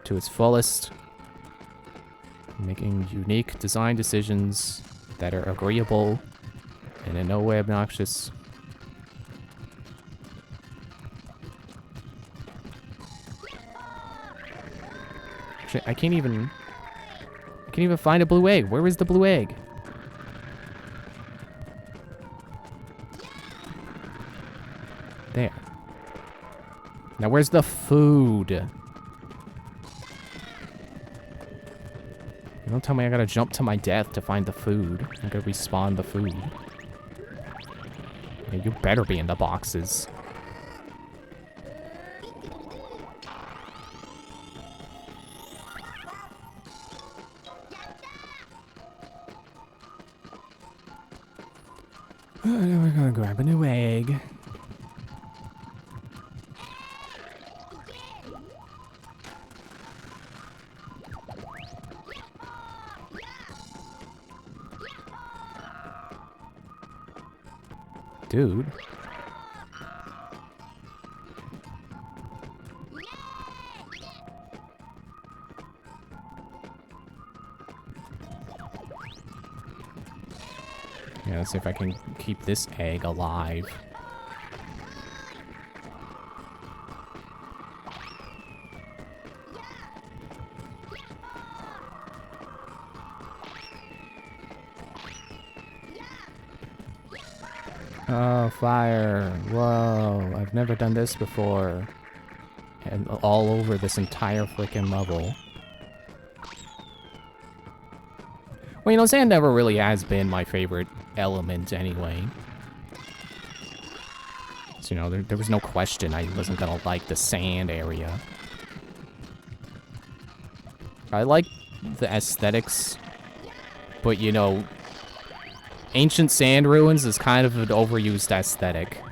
to its fullest. Making unique design decisions that are agreeable and in no way obnoxious. Actually, I can't even find a blue egg. Where is the blue egg? There. Now where's the food? Don't tell me I gotta jump to my death to find the food. I gotta respawn the food. Yeah, you better be in the boxes. Now we're gonna grab a new egg. Dude. Yeah, let's see if I can keep this egg alive. Oh, fire. Whoa, I've never done this before. And all over this entire freaking level. Well, you know, sand never really has been my favorite element anyway. So, you know, there was no question I wasn't gonna like the sand area. I like the aesthetics, but, you know, ancient sand ruins is kind of an overused aesthetic.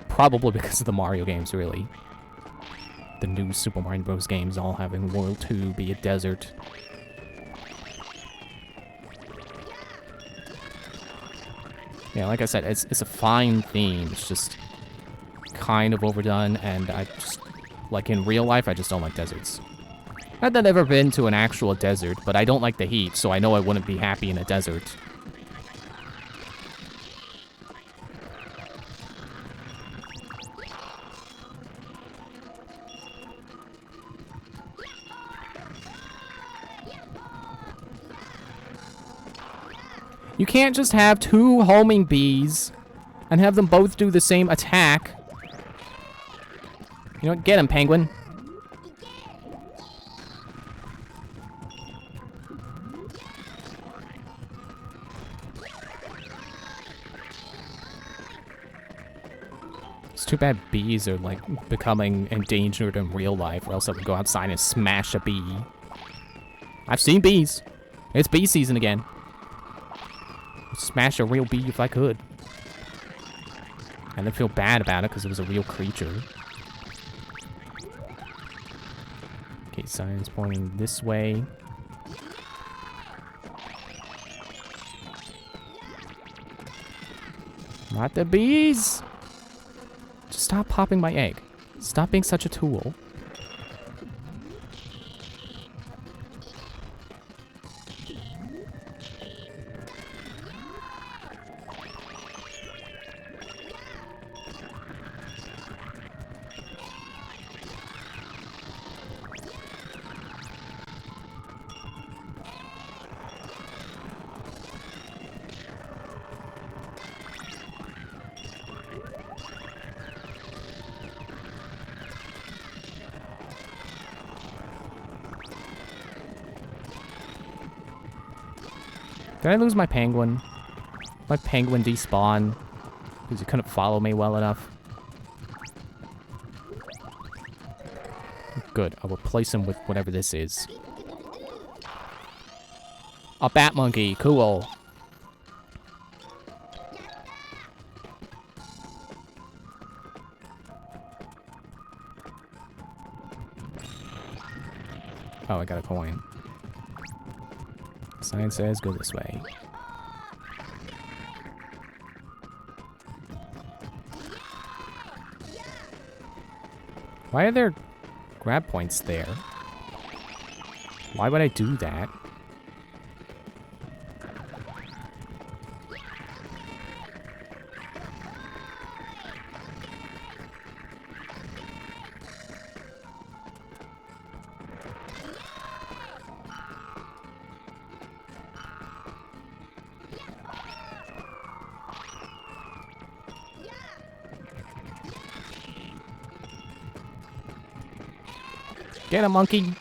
Probably because of the Mario games, really. The new Super Mario Bros. Games all having World 2 be a desert. Yeah, like I said, it's a fine theme. It's just kind of overdone, and I just, like in real life, I just don't like deserts. Not that I've ever been to an actual desert, but I don't like the heat, so I know I wouldn't be happy in a desert. You can't just have two homing bees and have them both do the same attack. You know what? Get him, penguin. It's too bad bees are, like, becoming endangered in real life, or else I would go outside and smash a bee. I've seen bees. It's bee season again. Smash a real bee if I could. And then feel bad about it because it was a real creature. Okay, sign's pointing this way. Not the bees! Just stop popping my egg. Stop being such a tool. Did I lose my penguin? My penguin despawned because he couldn't follow me well enough. Good, I'll replace him with whatever this is. A bat monkey, cool. Oh, I got a coin. Sign says go this way. Why are there grab points there? Why would I do that? Get a monkey.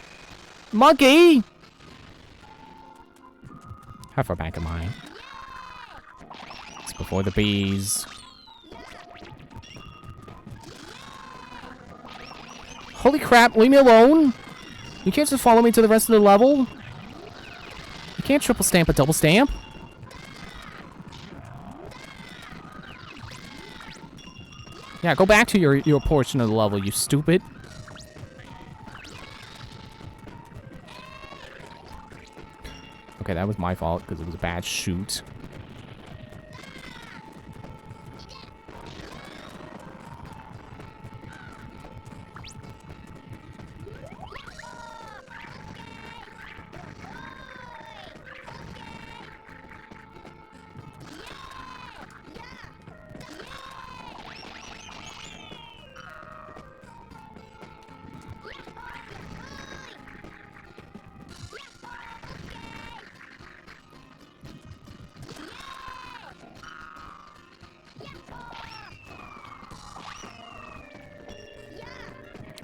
Monkey! Have her back in mind. It's before the bees. Holy crap, leave me alone! You can't just follow me to the rest of the level. You can't triple stamp a double stamp. Yeah, go back to your portion of the level, you stupid. Okay, that was my fault because it was a bad shoot.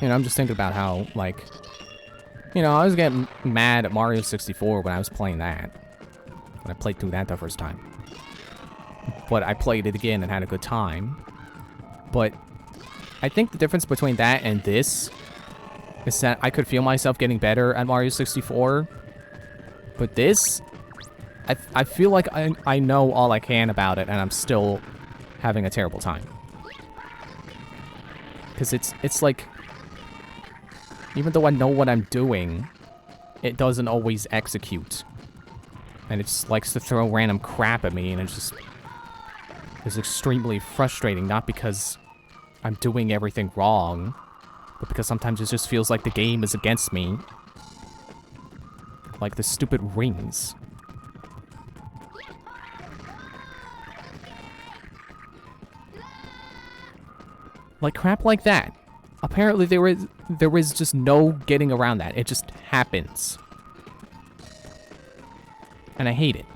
You know, I'm just thinking about how, like, you know, I was getting mad at Mario 64 when I was playing that. When I played through that the first time. But I played it again and had a good time. But I think the difference between that and this is that I could feel myself getting better at Mario 64. But this, I feel like I know all I can about it and I'm still having a terrible time. Because it's like, even though I know what I'm doing, it doesn't always execute. And it just likes to throw random crap at me, and it's extremely frustrating, not because I'm doing everything wrong, but because sometimes it just feels like the game is against me. Like the stupid rings. Like crap like that. Apparently there is just no getting around that. It just happens. And I hate it.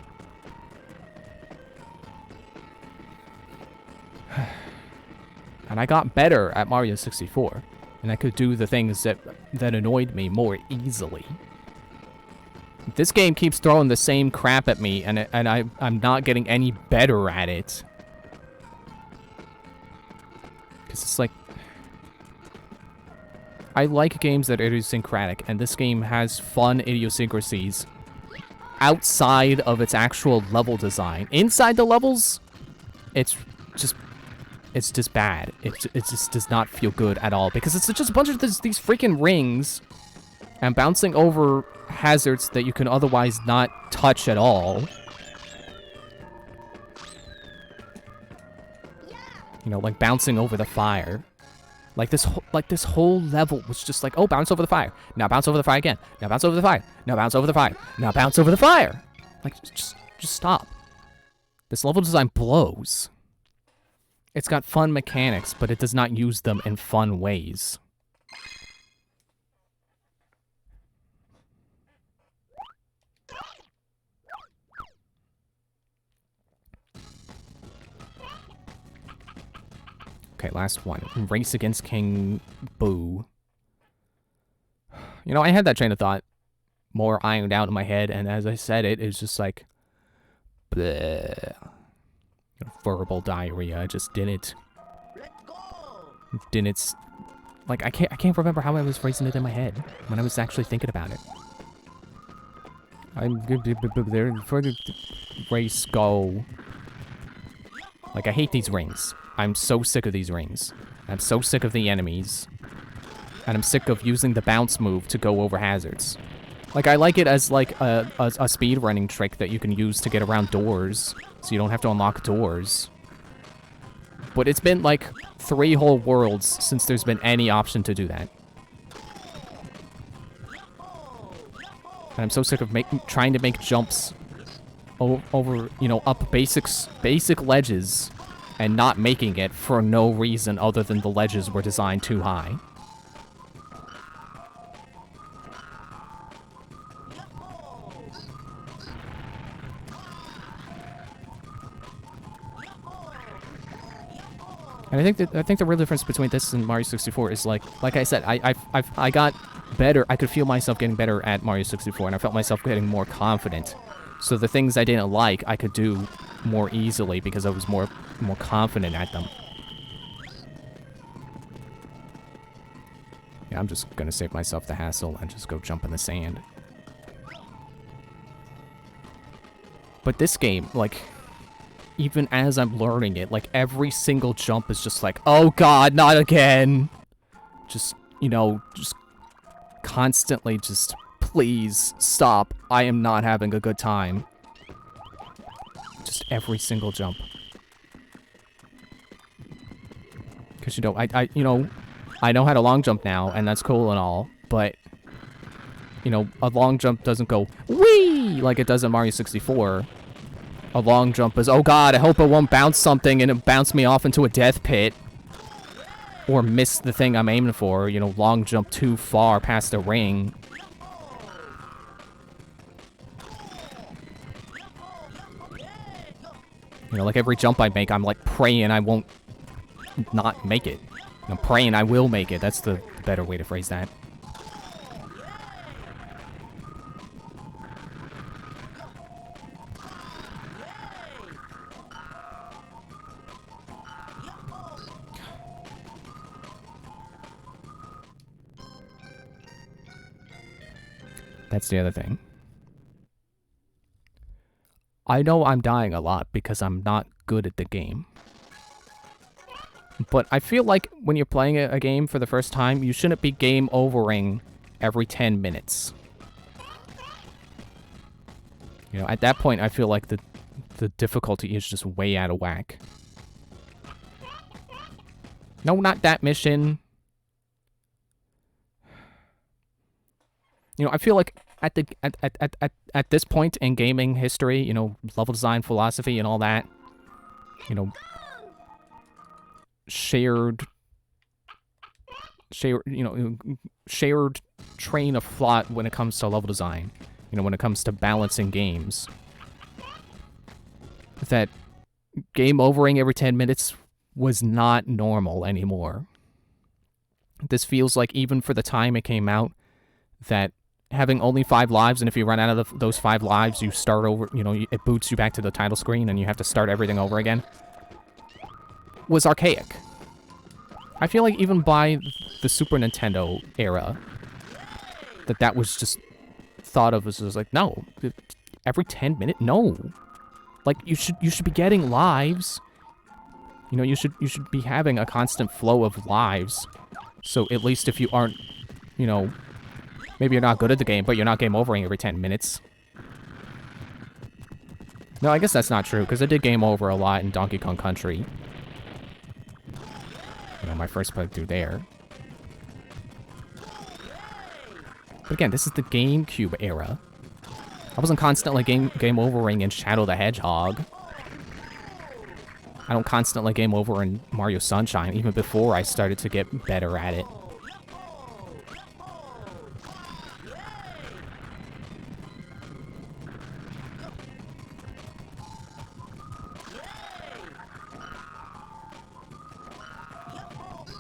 And I got better at Mario 64. And I could do the things that annoyed me more easily. This game keeps throwing the same crap at me, and I'm not getting any better at it. Because it's like, I like games that are idiosyncratic, and this game has fun idiosyncrasies outside of its actual level design. Inside the levels, it's just bad. It just does not feel good at all, because it's just a bunch of these freaking rings and bouncing over hazards that you can otherwise not touch at all. You know, like bouncing over the fire. Like this whole level was just like, oh, bounce over the fire. Now bounce over the fire again. Now bounce over the fire. Now bounce over the fire. Now bounce over the fire. Like, just stop. This level design blows. It's got fun mechanics, but it does not use them in fun ways. Okay, last one. Race against King Boo. You know, I had that train of thought more ironed out in my head, and as I said it, it's just like, bleh. Verbal diarrhea. I just didn't. Like, I can't remember how I was phrasing it in my head when I was actually thinking about it. I'm good there for the race go. Like, I hate these rings. I'm so sick of these rings. I'm so sick of the enemies. And I'm sick of using the bounce move to go over hazards. Like, I like it as, like, a speedrunning trick that you can use to get around doors, so you don't have to unlock doors. But it's been, like, 3 whole worlds since there's been any option to do that. And I'm so sick of trying to make jumps over, you know, up basic ledges and not making it for no reason other than the ledges were designed too high. And I think the real difference between this and Mario 64 is like I said, I got better. I could feel myself getting better at Mario 64, and I felt myself getting more confident. So the things I didn't like, I could do more easily because I was more confident at them. Yeah, I'm just gonna save myself the hassle and just go jump in the sand. But this game, like, even as I'm learning it, like, every single jump is just like, oh god, not again! Just, you know, just constantly just, please, stop. I am not having a good time. Just every single jump. Because, you know, I know how to long jump now, and that's cool and all, but, you know, a long jump doesn't go, whee, like it does in Mario 64. A long jump is, oh god, I hope it won't bounce something and it bounce me off into a death pit. Or miss the thing I'm aiming for, you know, long jump too far past the ring. You know, like every jump I make, I'm like praying I won't not make it. I'm praying I will make it. That's the better way to phrase that. That's the other thing. I know I'm dying a lot because I'm not good at the game. But I feel like when you're playing a game for the first time, you shouldn't be game overing every 10 minutes. You know, at that point, I feel like the difficulty is just way out of whack. No, not that mission. You know, I feel like at this point in gaming history, you know, level design philosophy and all that, you know, shared train of thought when it comes to level design, you know, when it comes to balancing games, that game overing every 10 minutes was not normal anymore. This feels like, even for the time it came out, that having only 5 lives, and if you run out of those 5 lives, you start over, you know, it boots you back to the title screen and you have to start everything over again, was archaic. I feel like even by the Super Nintendo era, that was just thought of as just like, no, every 10 minutes, no. Like, you should be getting lives. You know, you should be having a constant flow of lives. So at least if you aren't, you know, maybe you're not good at the game, but you're not game overing every 10 minutes. No, I guess that's not true, because I did game over a lot in Donkey Kong Country. You know, my first playthrough there. But again, this is the GameCube era. I wasn't constantly game overing in Shadow the Hedgehog. I don't constantly game over in Mario Sunshine, even before I started to get better at it.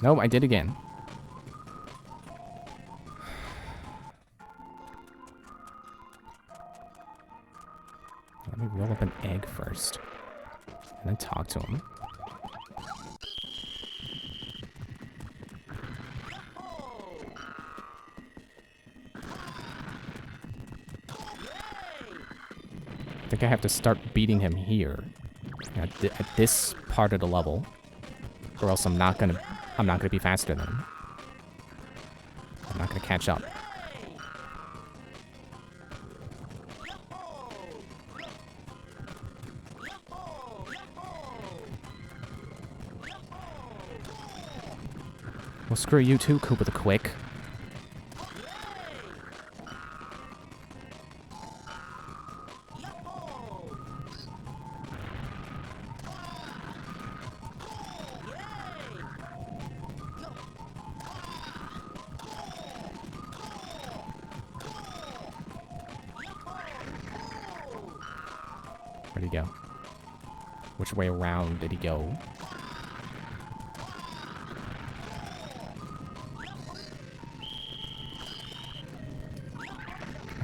No, I did again. Let me roll up an egg first. And then talk to him. I think I have to start beating him here. At this part of the level. Or else I'm not gonna be faster than him. I'm not gonna catch up. Well, screw you too, Koopa the Quick. Where'd he go? Which way around did he go?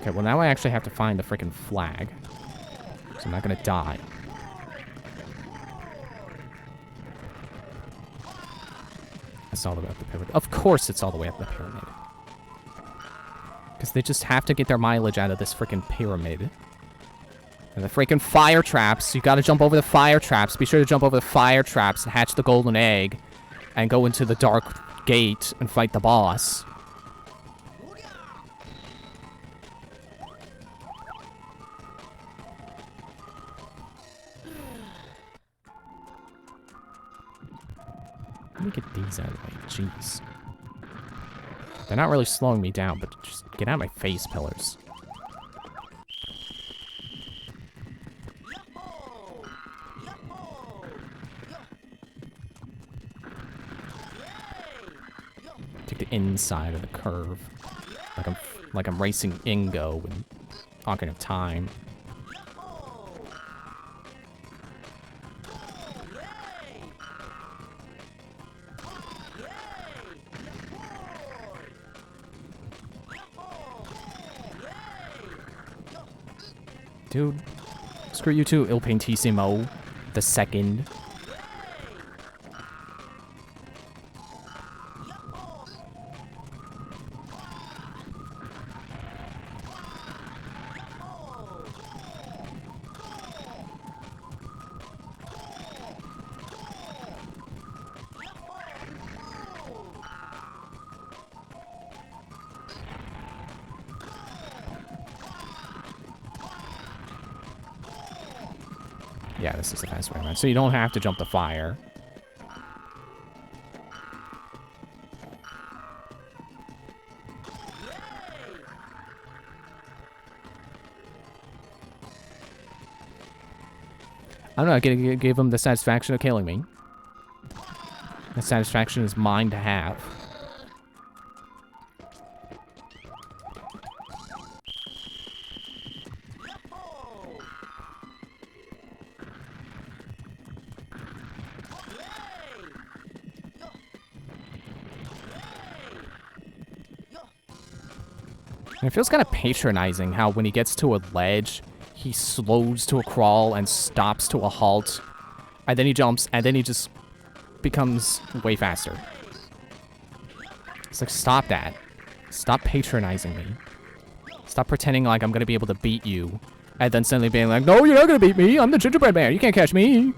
Okay, well now I actually have to find the freaking flag. So I'm not gonna die. It's all the way up the pyramid. Of course it's all the way up the pyramid. Because they just have to get their mileage out of this freaking pyramid. And the freaking fire traps. You gotta jump over the fire traps. Be sure to jump over the fire traps and hatch the golden egg. And go into the dark gate and fight the boss. Let me get these out of the way. Jeez. They're not really slowing me down, but just get out of my face, pillars. Take the inside of the curve. Like I'm racing Ingo and Ocarina of Time. Dude, screw you too, Il Paintissimo the second. Yeah, this is the fast way around. So you don't have to jump the fire. I don't know, I gave him the satisfaction of killing me. The satisfaction is mine to have. And it feels kind of patronizing how when he gets to a ledge, he slows to a crawl and stops to a halt. And then he jumps, and then he just becomes way faster. It's like, stop that. Stop patronizing me. Stop pretending like I'm gonna be able to beat you. And then suddenly being like, no, you're not gonna beat me. I'm the gingerbread man. You can't catch me.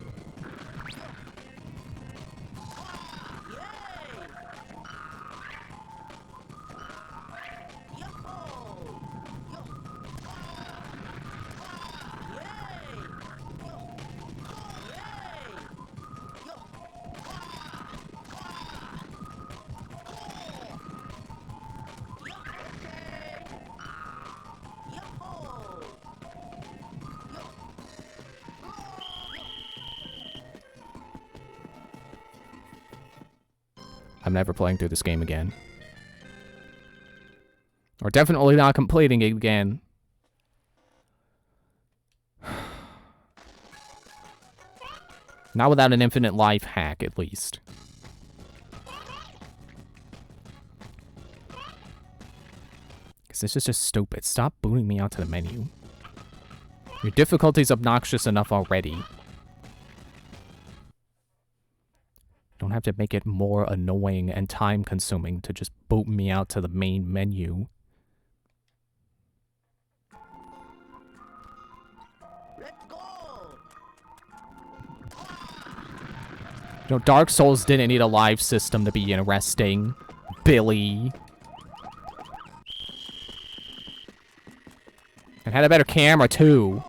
I'm never playing through this game again. Or definitely not completing it again. Not without an infinite life hack, at least. Because this is just stupid. Stop booting me out to the menu. Your difficulty's obnoxious enough already. Don't have to make it more annoying and time-consuming to just boot me out to the main menu. Let's go. You know, Dark Souls didn't need a live system to be interesting. Billy. It had a better camera, too.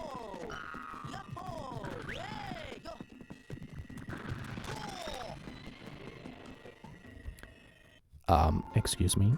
Excuse me.